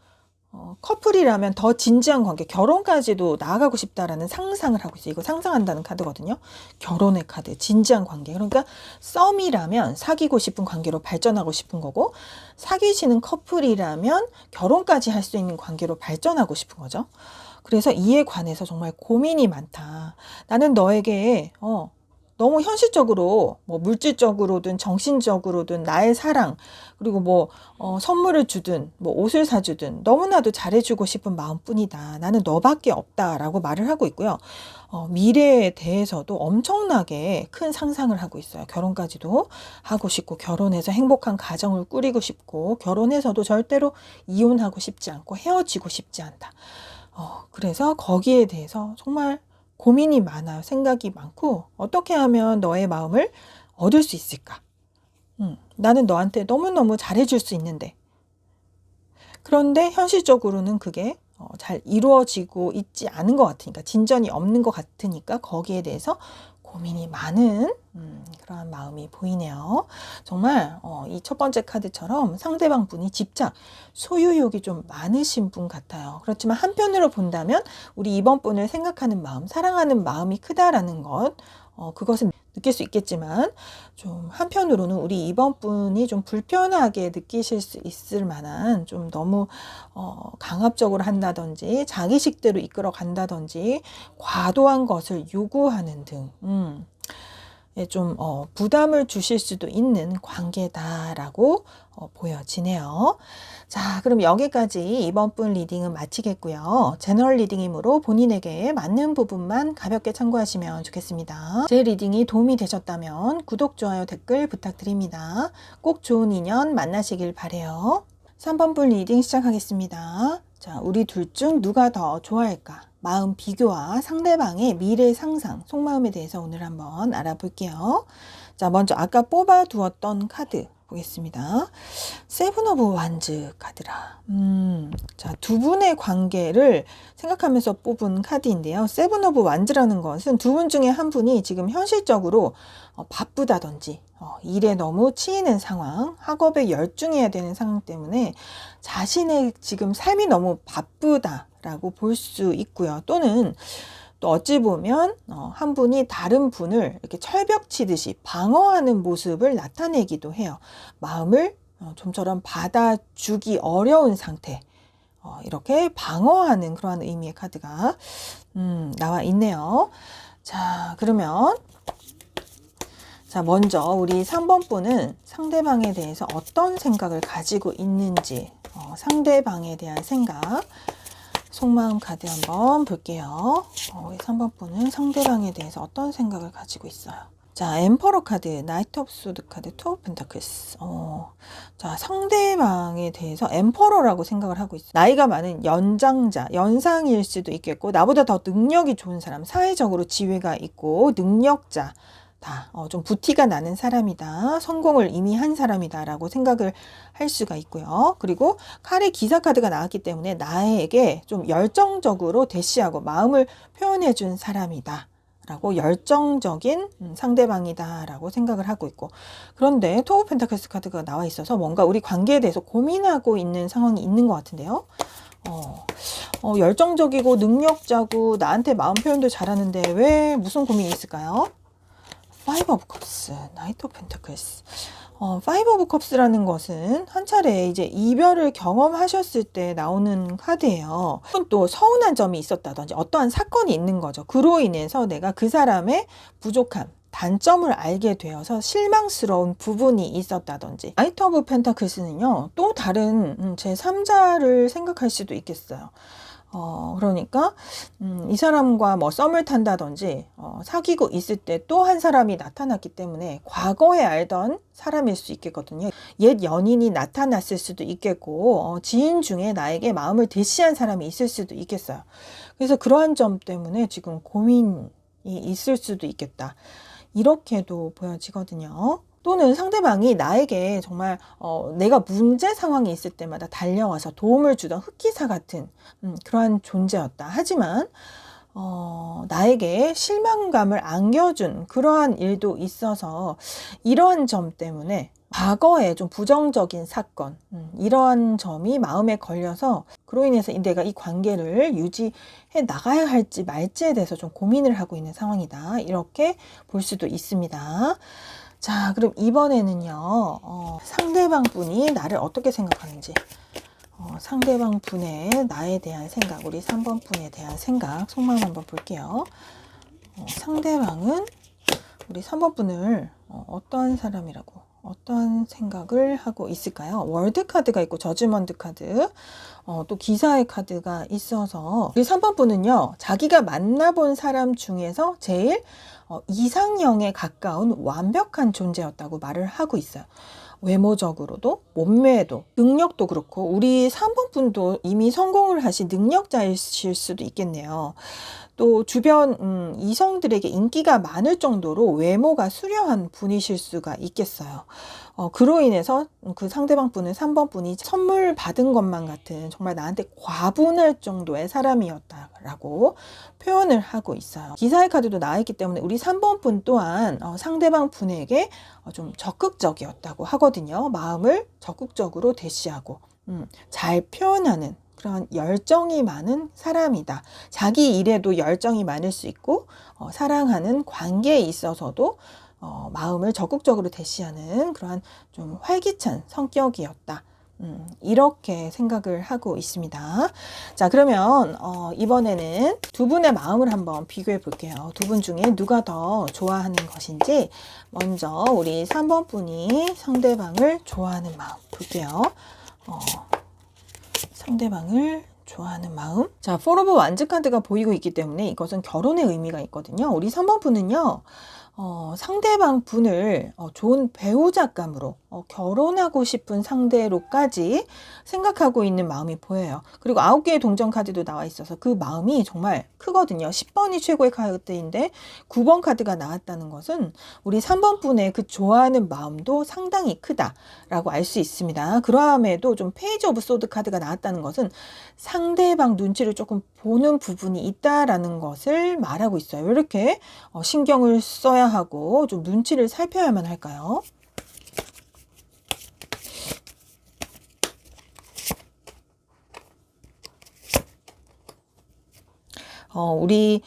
커플이라면 더 진지한 관계, 결혼까지도 나아가고 싶다라는 상상을 하고 있어요. 이거 상상한다는 카드거든요. 결혼의 카드, 진지한 관계. 그러니까 썸이라면 사귀고 싶은 관계로 발전하고 싶은 거고 사귀시는 커플이라면 결혼까지 할 수 있는 관계로 발전하고 싶은 거죠. 그래서 이에 관해서 정말 고민이 많다. 나는 너에게 너무 현실적으로 뭐 물질적으로든 정신적으로든 나의 사랑 그리고 뭐 선물을 주든 뭐 옷을 사주든 너무나도 잘해주고 싶은 마음뿐이다. 나는 너밖에 없다라고 말을 하고 있고요. 미래에 대해서도 엄청나게 큰 상상을 하고 있어요. 결혼까지도 하고 싶고 결혼해서 행복한 가정을 꾸리고 싶고 결혼해서도 절대로 이혼하고 싶지 않고 헤어지고 싶지 않다. 그래서 거기에 대해서 정말 고민이 많아요. 생각이 많고 어떻게 하면 너의 마음을 얻을 수 있을까? 나는 너한테 너무너무 잘해줄 수 있는데 그런데 현실적으로는 그게 잘 이루어지고 있지 않은 것 같으니까 진전이 없는 것 같으니까 거기에 대해서 고민이 많은 그러한 마음이 보이네요. 정말 이 첫 번째 카드처럼 상대방 분이 집착, 소유욕이 좀 많으신 분 같아요. 그렇지만 한편으로 본다면 우리 이번 분을 생각하는 마음, 사랑하는 마음이 크다라는 것 그것은 느낄 수 있겠지만 좀 한편으로는 우리 이번 분이 좀 불편하게 느끼실 수 있을 만한 좀 너무 강압적으로 한다든지 자기식대로 이끌어 간다든지 과도한 것을 요구하는 등 좀 부담을 주실 수도 있는 관계다라고 보여지네요. 자, 그럼 여기까지 이번 분 리딩은 마치겠고요. 제너럴 리딩이므로 본인에게 맞는 부분만 가볍게 참고하시면 좋겠습니다. 제 리딩이 도움이 되셨다면 구독, 좋아요, 댓글 부탁드립니다. 꼭 좋은 인연 만나시길 바래요. 3번 분 리딩 시작하겠습니다. 자, 우리 둘 중 누가 더 좋아할까? 마음 비교와 상대방의 미래 상상, 속마음에 대해서 오늘 한번 알아볼게요. 자, 먼저 아까 뽑아 두었던 카드 보겠습니다. 세븐 오브 완즈 카드라. 자, 두 분의 관계를 생각하면서 뽑은 카드인데요. 세븐 오브 완즈라는 것은 두 분 중에 한 분이 지금 현실적으로 바쁘다든지 일에 너무 치이는 상황, 학업에 열중해야 되는 상황 때문에 자신의 지금 삶이 너무 바쁘다라고 볼 수 있고요. 또는 또 어찌 보면 한 분이 다른 분을 이렇게 철벽 치듯이 방어하는 모습을 나타내기도 해요. 마음을 좀처럼 받아주기 어려운 상태, 이렇게 방어하는 그러한 의미의 카드가 나와 있네요. 자, 그러면 자, 먼저 우리 3번 분은 상대방에 대해서 어떤 생각을 가지고 있는지 상대방에 대한 생각 속마음 카드 한번 볼게요. 우리 3번 분은 상대방에 대해서 어떤 생각을 가지고 있어요. 자, 엠퍼러 카드, 나이트 오브 소드 카드, 투 오브 펜타클스. 자, 상대방에 대해서 엠퍼러라고 생각을 하고 있어요. 나이가 많은 연장자, 연상일 수도 있겠고 나보다 더 능력이 좋은 사람, 사회적으로 지위가 있고 능력자 좀 부티가 나는 사람이다. 성공을 이미 한 사람이다. 라고 생각을 할 수가 있고요. 그리고 칼의 기사 카드가 나왔기 때문에 나에게 좀 열정적으로 대시하고 마음을 표현해 준 사람이다. 라고 열정적인 상대방이다. 라고 생각을 하고 있고. 그런데 투 오브 펜타클스 카드가 나와 있어서 뭔가 우리 관계에 대해서 고민하고 있는 상황이 있는 것 같은데요. 열정적이고 능력자고 나한테 마음 표현도 잘하는데 왜 무슨 고민이 있을까요? 파이브 오브 컵스, 나이트 오브 펜타클스. 파이브 오브 컵스라는 것은 한 차례 이제 이별을 경험하셨을 때 나오는 카드예요. 또 서운한 점이 있었다든지 어떠한 사건이 있는 거죠. 그로 인해서 내가 그 사람의 부족함, 단점을 알게 되어서 실망스러운 부분이 있었다든지. 나이트 오브 펜타클스는요, 또 다른 제3자를 생각할 수도 있겠어요. 그러니까 이 사람과 뭐 썸을 탄다든지 사귀고 있을 때 또 한 사람이 나타났기 때문에 과거에 알던 사람일 수 있겠거든요. 옛 연인이 나타났을 수도 있겠고 지인 중에 나에게 마음을 대시한 사람이 있을 수도 있겠어요. 그래서 그러한 점 때문에 지금 고민이 있을 수도 있겠다. 이렇게도 보여지거든요. 또는 상대방이 나에게 정말 내가 문제 상황이 있을 때마다 달려와서 도움을 주던 흑기사 같은 그러한 존재였다. 하지만 나에게 실망감을 안겨준 그러한 일도 있어서 이러한 점 때문에 과거에 좀 부정적인 사건, 이러한 점이 마음에 걸려서 그로 인해서 내가 이 관계를 유지해 나가야 할지 말지에 대해서 좀 고민을 하고 있는 상황이다. 이렇게 볼 수도 있습니다. 자, 그럼 이번에는요, 상대방 분이 나를 어떻게 생각하는지, 상대방 분의 나에 대한 생각, 우리 3번 분에 대한 생각, 속마음 한번 볼게요. 상대방은 우리 3번 분을 어떤 사람이라고, 어떤 생각을 하고 있을까요? 월드 카드가 있고 저지먼트 카드, 또 기사의 카드가 있어서 우리 3번 분은요, 자기가 만나본 사람 중에서 제일 이상형에 가까운 완벽한 존재였다고 말을 하고 있어요. 외모적으로도 몸매도 능력도 그렇고 우리 3번 분도 이미 성공을 하신 능력자이실 수도 있겠네요. 또 주변 이성들에게 인기가 많을 정도로 외모가 수려한 분이실 수가 있겠어요. 그로 인해서 그 상대방 분은 3번 분이 선물 받은 것만 같은 정말 나한테 과분할 정도의 사람이었다라고 표현을 하고 있어요. 기사의 카드도 나와있기 때문에 우리 3번 분 또한 상대방 분에게 좀 적극적이었다고 하거든요. 마음을 적극적으로 대시하고 잘 표현하는 그런 열정이 많은 사람이다. 자기 일에도 열정이 많을 수 있고 사랑하는 관계에 있어서도 마음을 적극적으로 대시하는 그러한 좀 활기찬 성격이었다. 이렇게 생각을 하고 있습니다. 자, 그러면 이번에는 두 분의 마음을 한번 비교해 볼게요. 두 분 중에 누가 더 좋아하는 것인지 먼저 우리 3번 분이 상대방을 좋아하는 마음 볼게요. 상대방을 좋아하는 마음. 자, 포 오브 완즈 카드가 보이고 있기 때문에 이것은 결혼의 의미가 있거든요. 우리 3번 분은요. 상대방 분을 좋은 배우자감으로 결혼하고 싶은 상대로까지 생각하고 있는 마음이 보여요. 그리고 9개의 동전 카드도 나와 있어서 그 마음이 정말 크거든요. 10번이 최고의 카드인데 9번 카드가 나왔다는 것은 우리 3번 분의 그 좋아하는 마음도 상당히 크다라고 알 수 있습니다. 그러함에도 좀 페이지 오브 소드 카드가 나왔다는 것은 상대방 눈치를 조금 보는 부분이 있다라는 것을 말하고 있어요. 왜 이렇게 신경을 써야 하고 좀 눈치를 살펴야만 할까요? 우리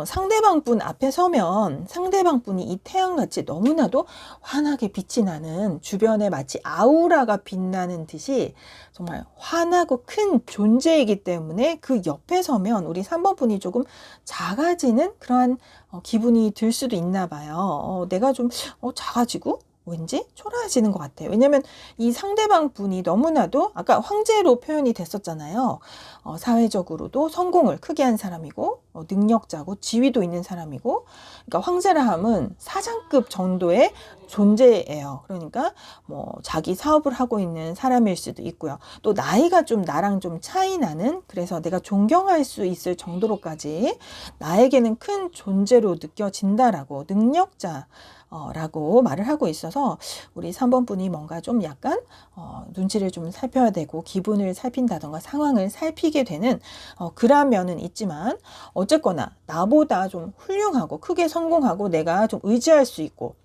상대방 분 앞에 서면 상대방 분이 이 태양같이 너무나도 환하게 빛이 나는 주변에 마치 아우라가 빛나는 듯이 정말 환하고 큰 존재이기 때문에 그 옆에 서면 우리 3번 분이 조금 작아지는 그러한 기분이 들 수도 있나 봐요. 내가 좀 작아지고 왠지 초라해지는 것 같아요. 왜냐면 이 상대방 분이 너무나도 아까 황제로 표현이 됐었잖아요. 사회적으로도 성공을 크게 한 사람이고 능력자고 지위도 있는 사람이고, 그러니까 황제라 함은 사장급 정도의 존재예요. 그러니까 뭐 자기 사업을 하고 있는 사람일 수도 있고요. 또 나이가 좀 나랑 좀 차이 나는, 그래서 내가 존경할 수 있을 정도로까지 나에게는 큰 존재로 느껴진다라고, 능력자 라고 말을 하고 있어서 우리 3번 분이 뭔가 좀 약간 눈치를 좀 살펴야 되고 기분을 살핀다던가 상황을 살피게 되는 그런 면은 있지만, 어쨌거나 나보다 좀 훌륭하고 크게 성공하고 내가 좀 의지할 수 있고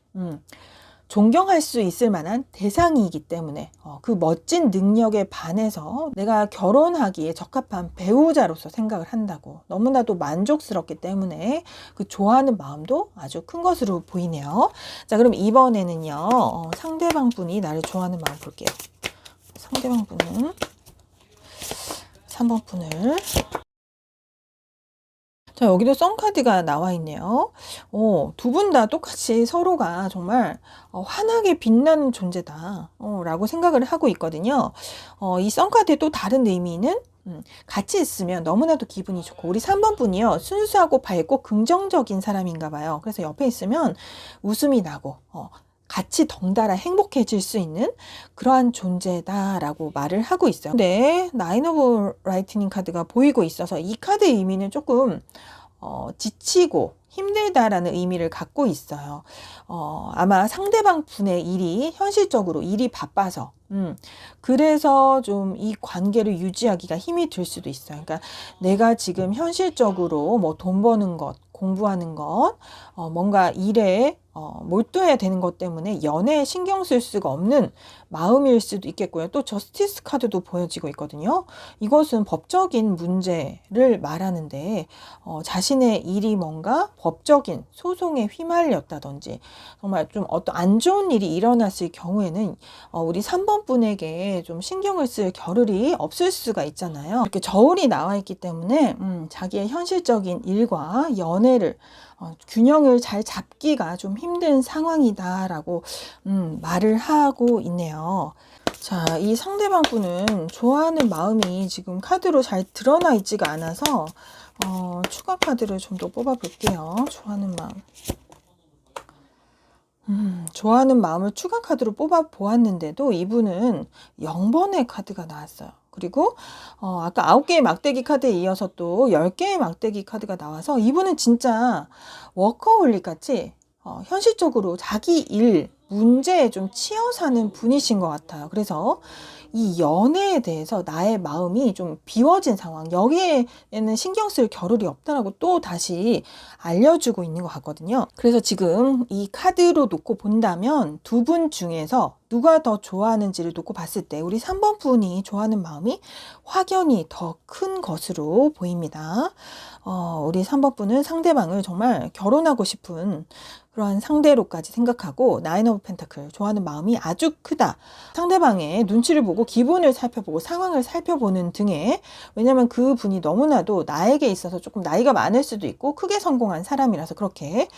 존경할 수 있을 만한 대상이기 때문에 그 멋진 능력에 반해서 내가 결혼하기에 적합한 배우자로서 생각을 한다고, 너무나도 만족스럽기 때문에 그 좋아하는 마음도 아주 큰 것으로 보이네요. 자, 그럼 이번에는요, 상대방 분이 나를 좋아하는 마음 볼게요. 상대방 분은 3번 분을. 자, 여기도 썬카드가 나와 있네요. 두 분 다 똑같이 서로가 정말 환하게 빛나는 존재다 라고 생각을 하고 있거든요. 이 썬카드의 또 다른 의미는 같이 있으면 너무나도 기분이 좋고, 우리 3번 분이요, 순수하고 밝고 긍정적인 사람인가 봐요. 그래서 옆에 있으면 웃음이 나고 같이 덩달아 행복해질 수 있는 그러한 존재다라고 말을 하고 있어요. 근데 나인 오브 라이트닝 카드가 보이고 있어서 이 카드의 의미는 조금 지치고 힘들다라는 의미를 갖고 있어요. 아마 상대방 분의 일이 현실적으로 일이 바빠서 그래서 좀 이 관계를 유지하기가 힘이 들 수도 있어요. 그러니까 내가 지금 현실적으로 뭐 돈 버는 것, 공부하는 것, 뭔가 일에 몰두해야 되는 것 때문에 연애에 신경 쓸 수가 없는 마음일 수도 있겠고요. 또 저스티스 카드도 보여지고 있거든요. 이것은 법적인 문제를 말하는데 자신의 일이 뭔가 법적인 소송에 휘말렸다든지 정말 좀 어떤 안 좋은 일이 일어났을 경우에는 우리 3번 분에게 좀 신경을 쓸 겨를이 없을 수가 있잖아요. 이렇게 저울이 나와 있기 때문에 자기의 현실적인 일과 연애를 균형을 잘 잡기가 좀 힘든 상황이다라고 말을 하고 있네요. 자, 이 상대방 분은 좋아하는 마음이 지금 카드로 잘 드러나 있지가 않아서 추가 카드를 좀 더 뽑아 볼게요. 좋아하는 마음. 좋아하는 마음을 추가 카드로 뽑아 보았는데도 이분은 0번의 카드가 나왔어요. 그리고 아까 9개의 막대기 카드에 이어서 또 10개의 막대기 카드가 나와서 이분은 진짜 워커홀릭 같이 현실적으로 자기 일, 문제에 좀 치여 사는 분이신 것 같아요. 그래서 이 연애에 대해서 나의 마음이 좀 비워진 상황, 여기에는 신경 쓸 겨를이 없다라고 또 다시 알려주고 있는 것 같거든요. 그래서 지금 이 카드로 놓고 본다면 두 분 중에서 누가 더 좋아하는지를 놓고 봤을 때 우리 3번 분이 좋아하는 마음이 확연히 더 큰 것으로 보입니다. 우리 3번 분은 상대방을 정말 결혼하고 싶은 그러한 상대로까지 생각하고 나인 오브 펜타클 좋아하는 마음이 아주 크다. 상대방의 눈치를 보고 기분을 살펴보고 상황을 살펴보는 등의, 왜냐면 그 분이 너무나도 나에게 있어서 조금 나이가 많을 수도 있고 크게 성공한 사람이라서 그렇게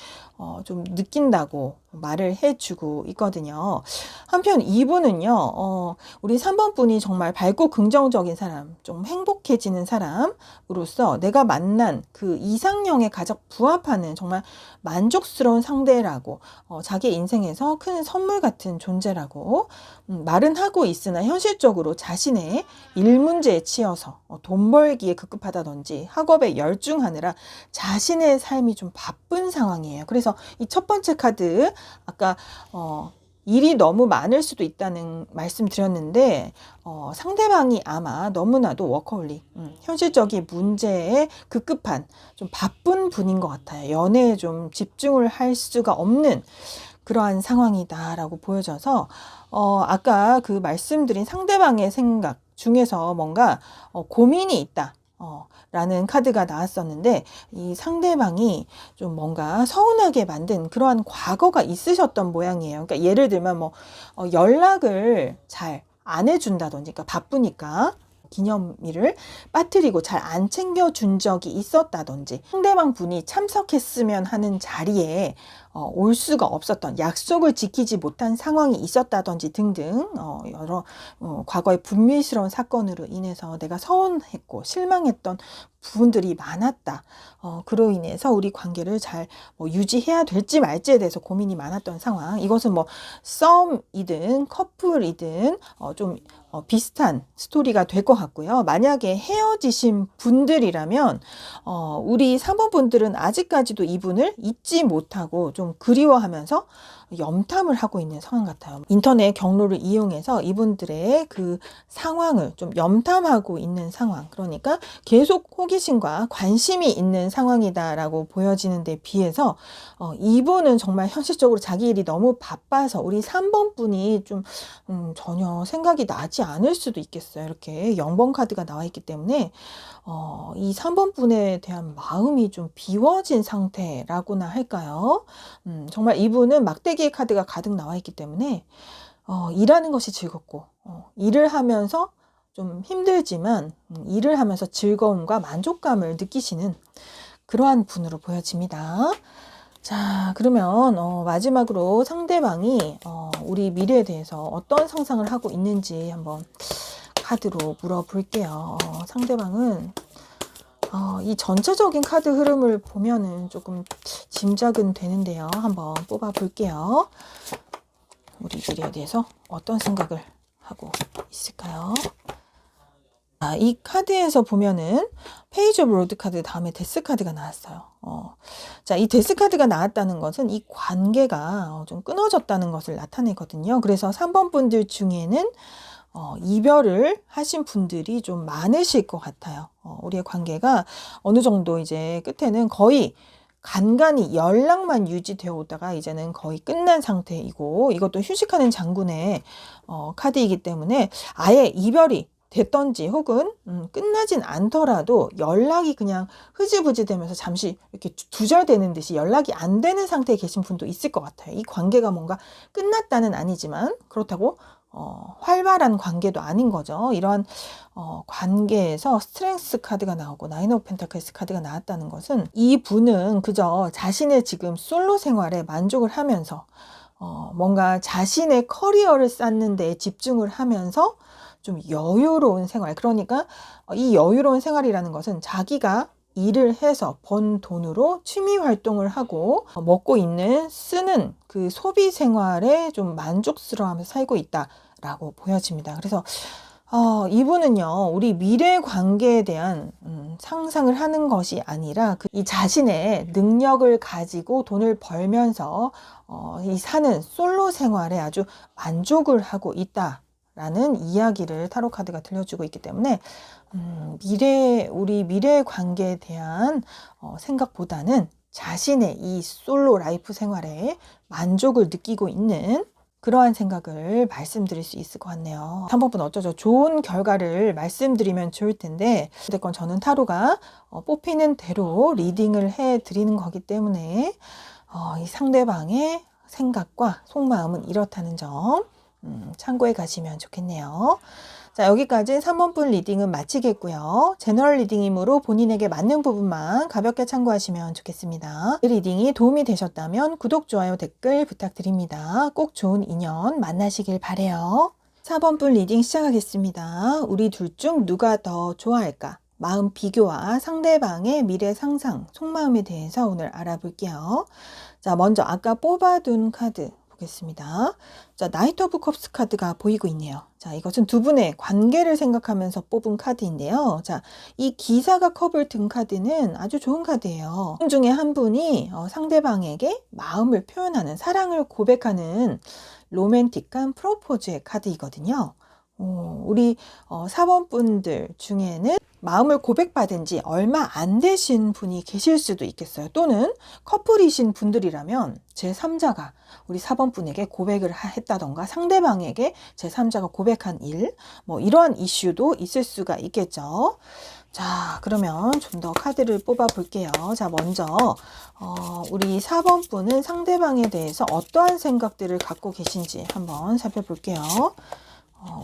좀 느낀다고 말을 해주고 있거든요. 한편 이분은요, 우리 3번 분이 정말 밝고 긍정적인 사람, 좀 행복해지는 사람으로서 내가 만난 그 이상형에 가장 부합하는 정말 만족스러운 상대라고, 자기 인생에서 큰 선물 같은 존재라고 말은 하고 있으나 현실적으로 자신의 일 문제에 치여서 돈 벌기에 급급하다든지 학업에 열중하느라 자신의 삶이 좀 바쁜 상황이에요. 그래서 이 첫 번째 카드, 아까 일이 너무 많을 수도 있다는 말씀 드렸는데 상대방이 아마 너무나도 워커홀릭, 현실적인 문제에 급급한 좀 바쁜 분인 것 같아요. 연애에 좀 집중을 할 수가 없는 그러한 상황이다라고 보여져서 아까 그 말씀드린 상대방의 생각 중에서 뭔가 고민이 있다 라는 카드가 나왔었는데, 이 상대방이 좀 뭔가 서운하게 만든 그러한 과거가 있으셨던 모양이에요. 그러니까 예를 들면 뭐 연락을 잘 안 해준다든지, 그러니까 바쁘니까 기념일을 빠뜨리고 잘 안 챙겨준 적이 있었다든지, 상대방 분이 참석했으면 하는 자리에 올 수가 없었던, 약속을 지키지 못한 상황이 있었다든지 등등 여러 과거의 불미스러운 사건으로 인해서 내가 서운했고 실망했던 부분들이 많았다. 그로 인해서 우리 관계를 잘 유지해야 될지 말지에 대해서 고민이 많았던 상황. 이것은 뭐 썸이든 커플이든 좀 비슷한 스토리가 될 것 같고요. 만약에 헤어지신 분들이라면 우리 3번 분들은 아직까지도 이분을 잊지 못하고 좀 그리워하면서 염탐을 하고 있는 상황 같아요. 인터넷 경로를 이용해서 이분들의 그 상황을 좀 염탐하고 있는 상황. 그러니까 계속 호기심과 관심이 있는 상황이다라고 보여지는 데 비해서 이분은 정말 현실적으로 자기 일이 너무 바빠서 우리 3번 분이 좀 전혀 생각이 나지 않을 수도 있겠어요. 이렇게 0번 카드가 나와 있기 때문에 이 3번 분에 대한 마음이 좀 비워진 상태라고나 할까요? 정말 이분은 막대기의 카드가 가득 나와 있기 때문에 일하는 것이 즐겁고 일을 하면서 좀 힘들지만 일을 하면서 즐거움과 만족감을 느끼시는 그러한 분으로 보여집니다. 자, 그러면 마지막으로 상대방이 우리 미래에 대해서 어떤 상상을 하고 있는지 한번 카드로 물어볼게요. 상대방은 이 전체적인 카드 흐름을 보면은 조금 짐작은 되는데요. 한번 뽑아 볼게요. 우리 미래에 대해서 어떤 생각을 하고 있을까요? 이 카드에서 보면은 페이지 오브 로드 카드 다음에 데스 카드가 나왔어요. 자, 이 데스 카드가 나왔다는 것은 이 관계가 좀 끊어졌다는 것을 나타내거든요. 그래서 3번 분들 중에는 이별을 하신 분들이 좀 많으실 것 같아요. 우리의 관계가 어느 정도 이제 끝에는 거의 간간히 연락만 유지되어 오다가 이제는 거의 끝난 상태이고, 이것도 휴식하는 장군의 카드이기 때문에 아예 이별이 됐던지 혹은 끝나진 않더라도 연락이 그냥 흐지부지 되면서 잠시 이렇게 두절되는 듯이 연락이 안 되는 상태에 계신 분도 있을 것 같아요. 이 관계가 뭔가 끝났다는 아니지만 그렇다고 활발한 관계도 아닌 거죠. 이러한 관계에서 스트렝스 카드가 나오고 나인 오브 펜타클스 카드가 나왔다는 것은 이 분은 그저 자신의 지금 솔로 생활에 만족을 하면서 뭔가 자신의 커리어를 쌓는 데 집중을 하면서 좀 여유로운 생활, 그러니까 이 여유로운 생활이라는 것은 자기가 일을 해서 번 돈으로 취미 활동을 하고 먹고 있는 쓰는 그 소비 생활에 좀 만족스러워하면서 살고 있다라고 보여집니다. 그래서 이분은요, 우리 미래 관계에 대한 상상을 하는 것이 아니라 이 자신의 능력을 가지고 돈을 벌면서 이 사는 솔로 생활에 아주 만족을 하고 있다라는 이야기를 타로 카드가 들려주고 있기 때문에 우리 미래 관계에 대한 생각보다는 자신의 이 솔로 라이프 생활에 만족을 느끼고 있는 그러한 생각을 말씀드릴 수 있을 것 같네요. 3번 분 어쩌죠? 좋은 결과를 말씀드리면 좋을 텐데 어쨌건 저는 타로가 뽑히는 대로 리딩을 해드리는 거기 때문에 이 상대방의 생각과 속마음은 이렇다는 점 참고해 가시면 좋겠네요. 자, 여기까지 3번 분 리딩은 마치겠고요. 제너럴 리딩이므로 본인에게 맞는 부분만 가볍게 참고하시면 좋겠습니다. 이 리딩이 도움이 되셨다면 구독, 좋아요, 댓글 부탁드립니다. 꼭 좋은 인연 만나시길 바래요. 4번 분 리딩 시작하겠습니다. 우리 둘 중 누가 더 좋아할까? 마음 비교와 상대방의 미래 상상, 속마음에 대해서 오늘 알아볼게요. 자, 먼저 아까 뽑아둔 카드 보겠습니다. 자, 나이트 오브 컵스 카드가 보이고 있네요. 자, 이것은 두 분의 관계를 생각하면서 뽑은 카드인데요. 자, 이 기사가 컵을 든 카드는 아주 좋은 카드예요. 그 중에 한 분이 상대방에게 마음을 표현하는, 사랑을 고백하는 로맨틱한 프로포즈의 카드이거든요. 우리 4번 분들 중에는 마음을 고백받은 지 얼마 안 되신 분이 계실 수도 있겠어요. 또는 커플이신 분들이라면 제3자가 우리 4번 분에게 고백을 했다던가 상대방에게 제3자가 고백한 일, 뭐 이러한 이슈도 있을 수가 있겠죠. 자, 그러면 좀 더 카드를 뽑아 볼게요. 자, 먼저 우리 4번 분은 상대방에 대해서 어떠한 생각들을 갖고 계신지 한번 살펴볼게요.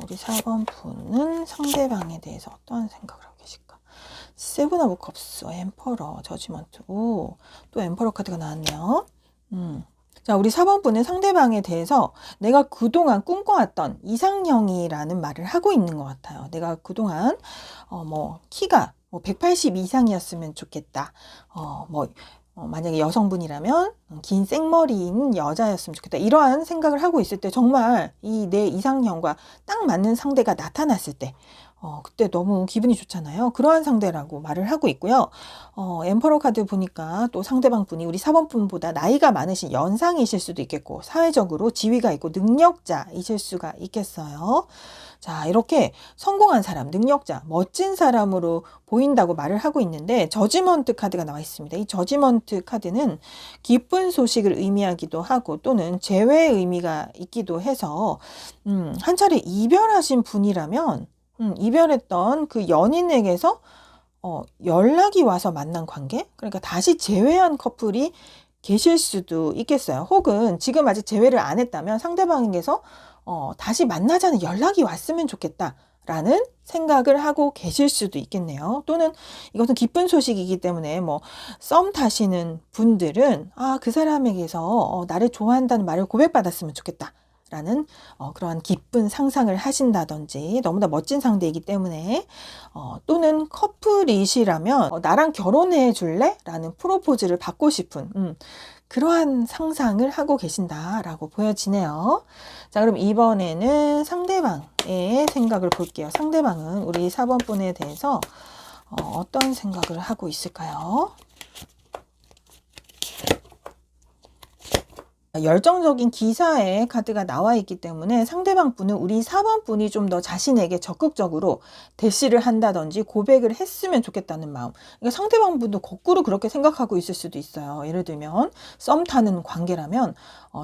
우리 4번 분은 상대방에 대해서 어떠한 생각을 하고 계실까? 세븐 오브 컵스, 엠퍼러, 저지먼트. 또 엠퍼러 카드가 나왔네요. 자, 우리 4번분은 상대방에 대해서 내가 그동안 꿈꿔왔던 이상형이라는 말을 하고 있는 것 같아요. 내가 그동안 키가 180 이상이었으면 좋겠다. 만약에 여성분이라면 긴 생머리인 여자였으면 좋겠다. 이러한 생각을 하고 있을 때 정말 이 내 이상형과 딱 맞는 상대가 나타났을 때 그때 너무 기분이 좋잖아요. 그러한 상대라고 말을 하고 있고요. 엠퍼러 카드 보니까 또 상대방 분이 우리 4번 분보다 나이가 많으신 연상이실 수도 있겠고, 사회적으로 지위가 있고 능력자이실 수가 있겠어요. 자, 이렇게 성공한 사람, 능력자, 멋진 사람으로 보인다고 말을 하고 있는데, 저지먼트 카드가 나와 있습니다. 이 저지먼트 카드는 기쁜 소식을 의미하기도 하고 또는 재회의 의미가 있기도 해서 한 차례 이별하신 분이라면 이별했던 그 연인에게서 연락이 와서 만난 관계? 그러니까 다시 재회한 커플이 계실 수도 있겠어요. 혹은 지금 아직 재회를 안 했다면 상대방에게서 다시 만나자는 연락이 왔으면 좋겠다 라는 생각을 하고 계실 수도 있겠네요. 또는 이것은 기쁜 소식이기 때문에 썸 타시는 분들은 그 사람에게서 나를 좋아한다는 말을 고백받았으면 좋겠다 라는 그러한 기쁜 상상을 하신다든지, 너무나 멋진 상대이기 때문에 또는 커플이시라면 나랑 결혼해 줄래? 라는 프로포즈를 받고 싶은 그러한 상상을 하고 계신다라고 보여지네요. 자, 그럼 이번에는 상대방의 생각을 볼게요. 상대방은 우리 4번 분에 대해서 어떤 생각을 하고 있을까요? 열정적인 기사의 카드가 나와 있기 때문에 상대방 분은 우리 4번 분이 좀 더 자신에게 적극적으로 대시를 한다든지 고백을 했으면 좋겠다는 마음. 그러니까 상대방 분도 거꾸로 그렇게 생각하고 있을 수도 있어요. 예를 들면 썸 타는 관계라면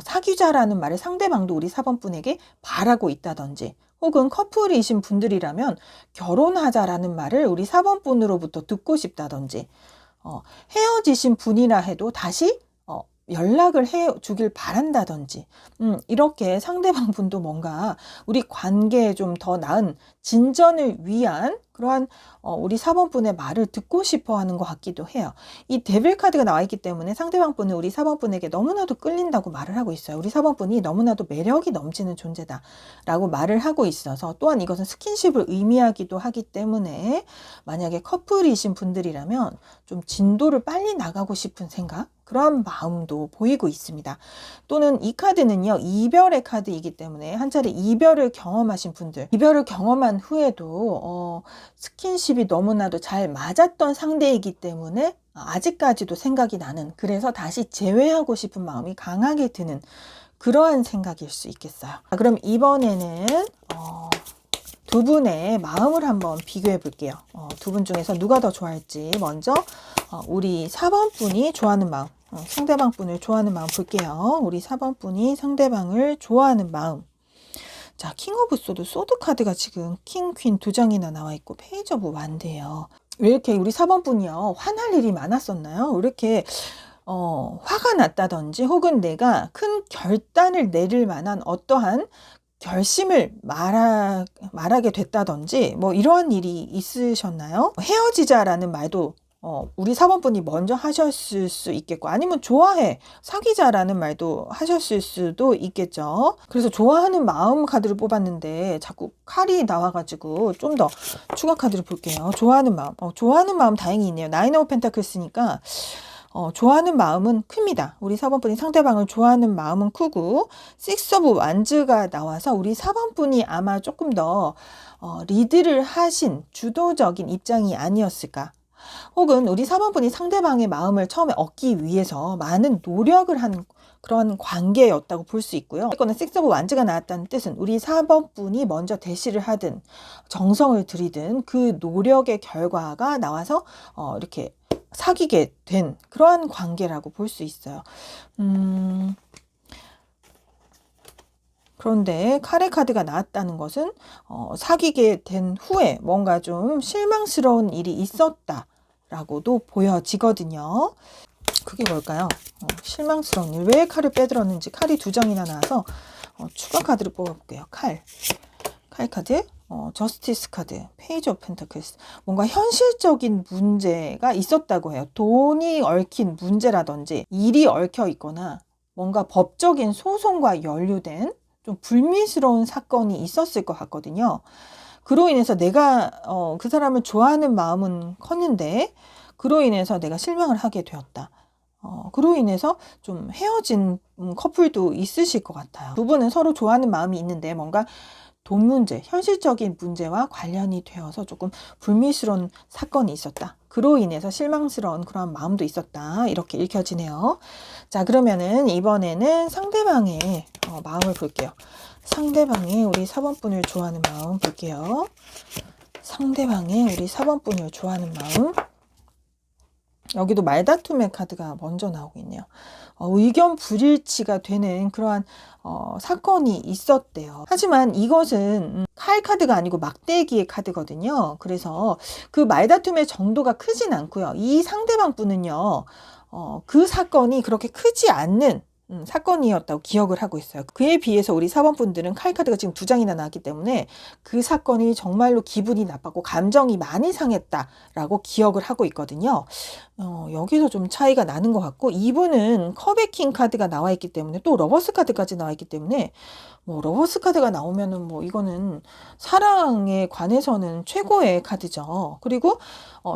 사귀자라는 말을 상대방도 우리 4번 분에게 바라고 있다든지, 혹은 커플이신 분들이라면 결혼하자라는 말을 우리 4번 분으로부터 듣고 싶다든지, 헤어지신 분이라 해도 다시 연락을 해 주길 바란다든지, 이렇게 상대방 분도 뭔가 우리 관계에 좀 더 나은 진전을 위한 그러한 우리 4번 분의 말을 듣고 싶어 하는 것 같기도 해요. 이 데빌 카드가 나와 있기 때문에 상대방 분은 우리 4번 분에게 너무나도 끌린다고 말을 하고 있어요. 우리 4번 분이 너무나도 매력이 넘치는 존재다 라고 말을 하고 있어서, 또한 이것은 스킨십을 의미하기도 하기 때문에 만약에 커플이신 분들이라면 좀 진도를 빨리 나가고 싶은 생각, 그런 마음도 보이고 있습니다. 또는 이 카드는요, 이별의 카드이기 때문에 한 차례 이별을 경험하신 분들, 이별을 경험한 후에도 스킨십이 너무나도 잘 맞았던 상대이기 때문에 아직까지도 생각이 나는, 그래서 다시 재회하고 싶은 마음이 강하게 드는 그러한 생각일 수 있겠어요. 그럼 이번에는 두 분의 마음을 한번 비교해 볼게요. 두 분 중에서 누가 더 좋아할지 먼저 우리 4번 분이 좋아하는 마음, 상대방 분을 좋아하는 마음 볼게요. 우리 4번 분이 상대방을 좋아하는 마음. 자, 킹 오브 소드 카드가 지금 킹, 퀸 두 장이나 나와 있고 페이지 오브 완드예요. 왜 이렇게 우리 4번 분이요, 화날 일이 많았었나요? 왜 이렇게 화가 났다든지, 혹은 내가 큰 결단을 내릴 만한 어떠한 결심을 말하게 됐다든지, 이러한 일이 있으셨나요? 헤어지자라는 말도 우리 4번 분이 먼저 하셨을 수 있겠고, 아니면 좋아해, 사귀자라는 말도 하셨을 수도 있겠죠. 그래서 좋아하는 마음 카드를 뽑았는데 자꾸 칼이 나와가지고 좀 더 추가 카드를 볼게요. 좋아하는 마음 다행히 있네요. 나인 오브 펜타클스니까 좋아하는 마음은 큽니다. 우리 4번 분이 상대방을 좋아하는 마음은 크고, 식스 오브 완즈가 나와서 우리 4번 분이 아마 조금 더 리드를 하신 주도적인 입장이 아니었을까. 혹은 우리 4번 분이 상대방의 마음을 처음에 얻기 위해서 많은 노력을 한 그런 관계였다고 볼 수 있고요. 어쨌거나 식스 오브 완즈가 나왔다는 뜻은 우리 4번 분이 먼저 대시를 하든 정성을 들이든 그 노력의 결과가 나와서 이렇게 사귀게 된 그러한 관계라고 볼 수 있어요. 그런데 카레 카드가 나왔다는 것은 사귀게 된 후에 뭔가 좀 실망스러운 일이 있었다라고도 보여지거든요. 그게 뭘까요? 실망스러운 일. 왜 칼을 빼들었는지, 칼이 두 장이나 나와서 추가 카드를 뽑아볼게요. 칼 카드, 저스티스 카드, 페이지 오브 펜타클스. 뭔가 현실적인 문제가 있었다고 해요. 돈이 얽힌 문제라든지 일이 얽혀 있거나 뭔가 법적인 소송과 연루된 좀 불미스러운 사건이 있었을 것 같거든요. 그로 인해서 내가 그 사람을 좋아하는 마음은 컸는데 그로 인해서 내가 실망을 하게 되었다. 그로 인해서 좀 헤어진 커플도 있으실 것 같아요. 두 분은 서로 좋아하는 마음이 있는데 뭔가 돈 문제, 현실적인 문제와 관련이 되어서 조금 불미스러운 사건이 있었다. 그로 인해서 실망스러운 그런 마음도 있었다. 이렇게 읽혀지네요. 자, 그러면은 이번에는 상대방의 마음을 볼게요. 상대방의 우리 4번분을 좋아하는 마음 볼게요. 상대방의 우리 4번분을 좋아하는 마음. 여기도 말다툼의 카드가 먼저 나오고 있네요. 의견 불일치가 되는 그러한 사건이 있었대요. 하지만 이것은 칼 카드가 아니고 막대기의 카드거든요. 그래서 그 말다툼의 정도가 크진 않고요. 이 상대방 분은요, 그 사건이 그렇게 크지 않는 사건이었다고 기억을 하고 있어요. 그에 비해서 우리 4번 분들은 칼 카드가 지금 2장이나 나왔기 때문에 그 사건이 정말로 기분이 나빴고 감정이 많이 상했다라고 기억을 하고 있거든요. 여기서 좀 차이가 나는 것 같고, 이분은 컵의 킹 카드가 나와 있기 때문에 또 러버스 카드까지 나와 있기 때문에 뭐 러버스 카드가 나오면은 뭐 이거는 사랑에 관해서는 최고의 카드죠. 그리고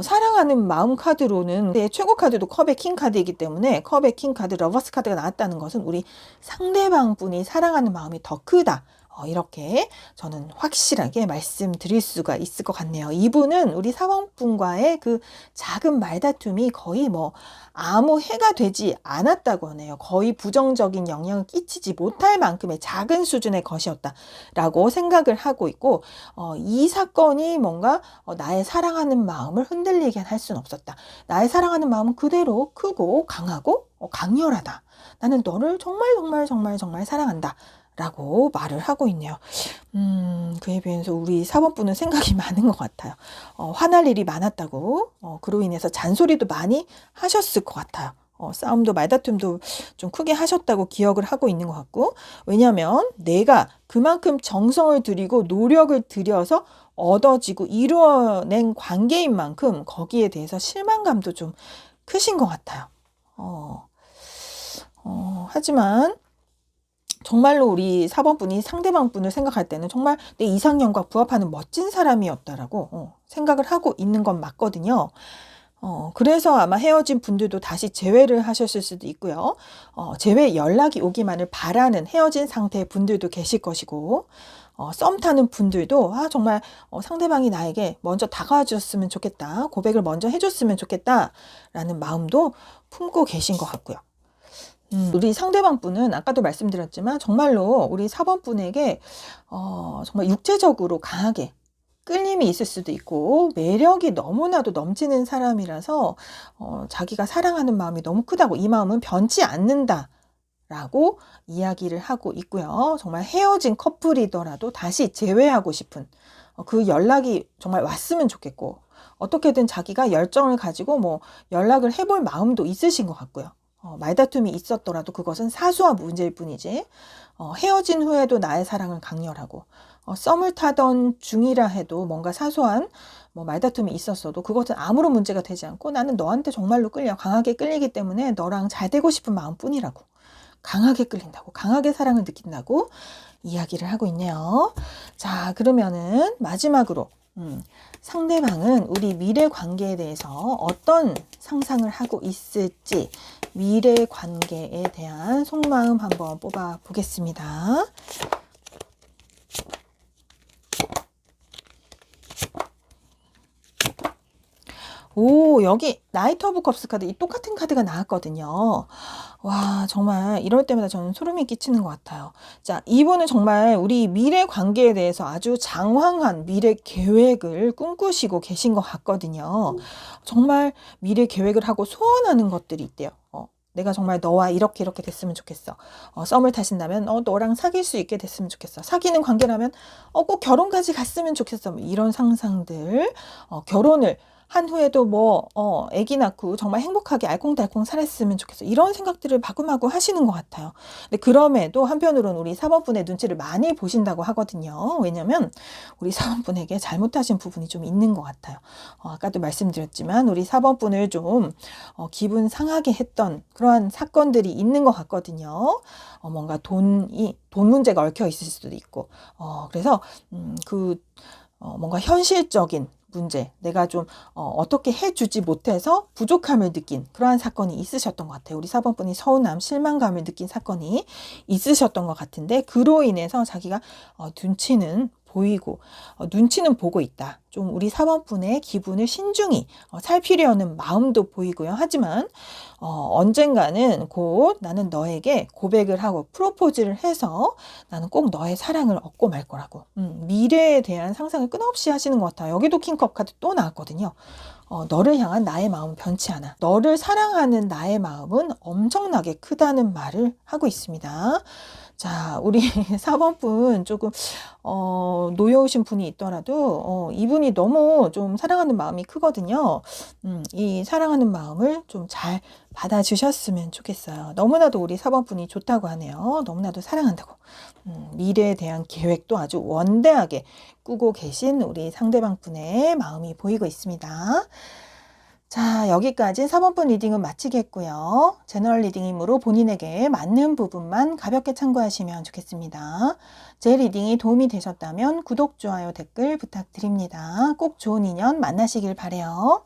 사랑하는 마음 카드로는 내 최고 카드도 컵의 킹 카드이기 때문에 컵의 킹 카드, 러버스 카드가 나왔다는 것은 우리 상대방 분이 사랑하는 마음이 더 크다. 이렇게 저는 확실하게 말씀드릴 수가 있을 것 같네요. 이분은 우리 사원분과의 그 작은 말다툼이 거의 뭐 아무 해가 되지 않았다고 하네요. 거의 부정적인 영향을 끼치지 못할 만큼의 작은 수준의 것이었다라고 생각을 하고 있고, 이 사건이 뭔가 나의 사랑하는 마음을 흔들리게 할 수는 없었다. 나의 사랑하는 마음은 그대로 크고 강하고 강렬하다. 나는 너를 정말 정말 정말 정말 사랑한다. 라고 말을 하고 있네요. 그에 비해서 우리 4번분은 생각이 많은 것 같아요. 화날 일이 많았다고, 그로 인해서 잔소리도 많이 하셨을 것 같아요. 싸움도 말다툼도 좀 크게 하셨다고 기억을 하고 있는 것 같고, 왜냐하면 내가 그만큼 정성을 들이고 노력을 들여서 얻어지고 이루어낸 관계인 만큼 거기에 대해서 실망감도 좀 크신 것 같아요. 하지만 정말로 우리 4번분이 상대방 분을 생각할 때는 정말 내 이상형과 부합하는 멋진 사람이었다라고 생각을 하고 있는 건 맞거든요. 그래서 아마 헤어진 분들도 다시 재회를 하셨을 수도 있고요. 재회 연락이 오기만을 바라는 헤어진 상태의 분들도 계실 것이고, 썸 타는 분들도 정말 상대방이 나에게 먼저 다가와 줬으면 좋겠다, 고백을 먼저 해줬으면 좋겠다 라는 마음도 품고 계신 것 같고요. 우리 상대방 분은 아까도 말씀드렸지만 정말로 우리 4번 분에게 정말 육체적으로 강하게 끌림이 있을 수도 있고 매력이 너무나도 넘치는 사람이라서 자기가 사랑하는 마음이 너무 크다고, 이 마음은 변치 않는다 라고 이야기를 하고 있고요. 정말 헤어진 커플이더라도 다시 재회하고 싶은 그 연락이 정말 왔으면 좋겠고, 어떻게든 자기가 열정을 가지고 뭐 연락을 해볼 마음도 있으신 것 같고요. 말다툼이 있었더라도 그것은 사소한 문제일 뿐이지, 헤어진 후에도 나의 사랑은 강렬하고, 썸을 타던 중이라 해도 뭔가 사소한 뭐 말다툼이 있었어도 그것은 아무런 문제가 되지 않고, 나는 너한테 정말로 강하게 끌리기 때문에 너랑 잘 되고 싶은 마음뿐이라고, 강하게 끌린다고, 강하게 사랑을 느낀다고 이야기를 하고 있네요. 자, 그러면은 마지막으로 상대방은 우리 미래 관계에 대해서 어떤 상상을 하고 있을지, 미래 관계에 대한 속마음 한번 뽑아 보겠습니다. 오, 여기 나이트 오브 컵스 카드, 이 똑같은 카드가 나왔거든요. 와, 정말 이럴 때마다 저는 소름이 끼치는 것 같아요. 자, 이분은 정말 우리 미래 관계에 대해서 아주 장황한 미래 계획을 꿈꾸시고 계신 것 같거든요. 정말 미래 계획을 하고 소원하는 것들이 있대요. 내가 정말 너와 이렇게 됐으면 좋겠어. 썸을 타신다면 너랑 사귈 수 있게 됐으면 좋겠어. 사귀는 관계라면 꼭 결혼까지 갔으면 좋겠어. 뭐 이런 상상들, 결혼을 한 후에도 뭐, 아기 낳고 정말 행복하게 알콩달콩 살았으면 좋겠어. 이런 생각들을 마구마구 하시는 것 같아요. 근데 그럼에도 한편으로는 우리 4번분의 눈치를 많이 보신다고 하거든요. 왜냐면 우리 4번분에게 잘못하신 부분이 좀 있는 것 같아요. 아까도 말씀드렸지만 우리 4번분을 좀 기분 상하게 했던 그러한 사건들이 있는 것 같거든요. 뭔가 돈 문제가 얽혀 있을 수도 있고, 그래서 뭔가 현실적인 문제, 내가 좀 어떻게 해주지 못해서 부족함을 느낀 그러한 사건이 있으셨던 것 같아요. 우리 4번분이 서운함, 실망감을 느낀 사건이 있으셨던 것 같은데, 그로 인해서 자기가 눈치는 보이고 눈치는 보고 있다. 좀 우리 4번분의 기분을 신중히 살피려는 마음도 보이고요. 하지만 언젠가는 곧 나는 너에게 고백을 하고 프로포즈를 해서 나는 꼭 너의 사랑을 얻고 말 거라고. 미래에 대한 상상을 끊임없이 하시는 것 같아요. 여기도 킹컵 카드 또 나왔거든요. 너를 향한 나의 마음은 변치 않아. 너를 사랑하는 나의 마음은 엄청나게 크다는 말을 하고 있습니다. 자, 우리 4번분 조금 놓여오신 분이 있더라도 이분이 너무 좀 사랑하는 마음이 크거든요. 이 사랑하는 마음을 좀 잘 받아주셨으면 좋겠어요. 너무나도 우리 4번분이 좋다고 하네요. 너무나도 사랑한다고. 미래에 대한 계획도 아주 원대하게 꾸고 계신 우리 상대방 분의 마음이 보이고 있습니다. 자, 여기까지 4번분 리딩은 마치겠고요. 제너럴 리딩이므로 본인에게 맞는 부분만 가볍게 참고하시면 좋겠습니다. 제 리딩이 도움이 되셨다면 구독, 좋아요, 댓글 부탁드립니다. 꼭 좋은 인연 만나시길 바래요.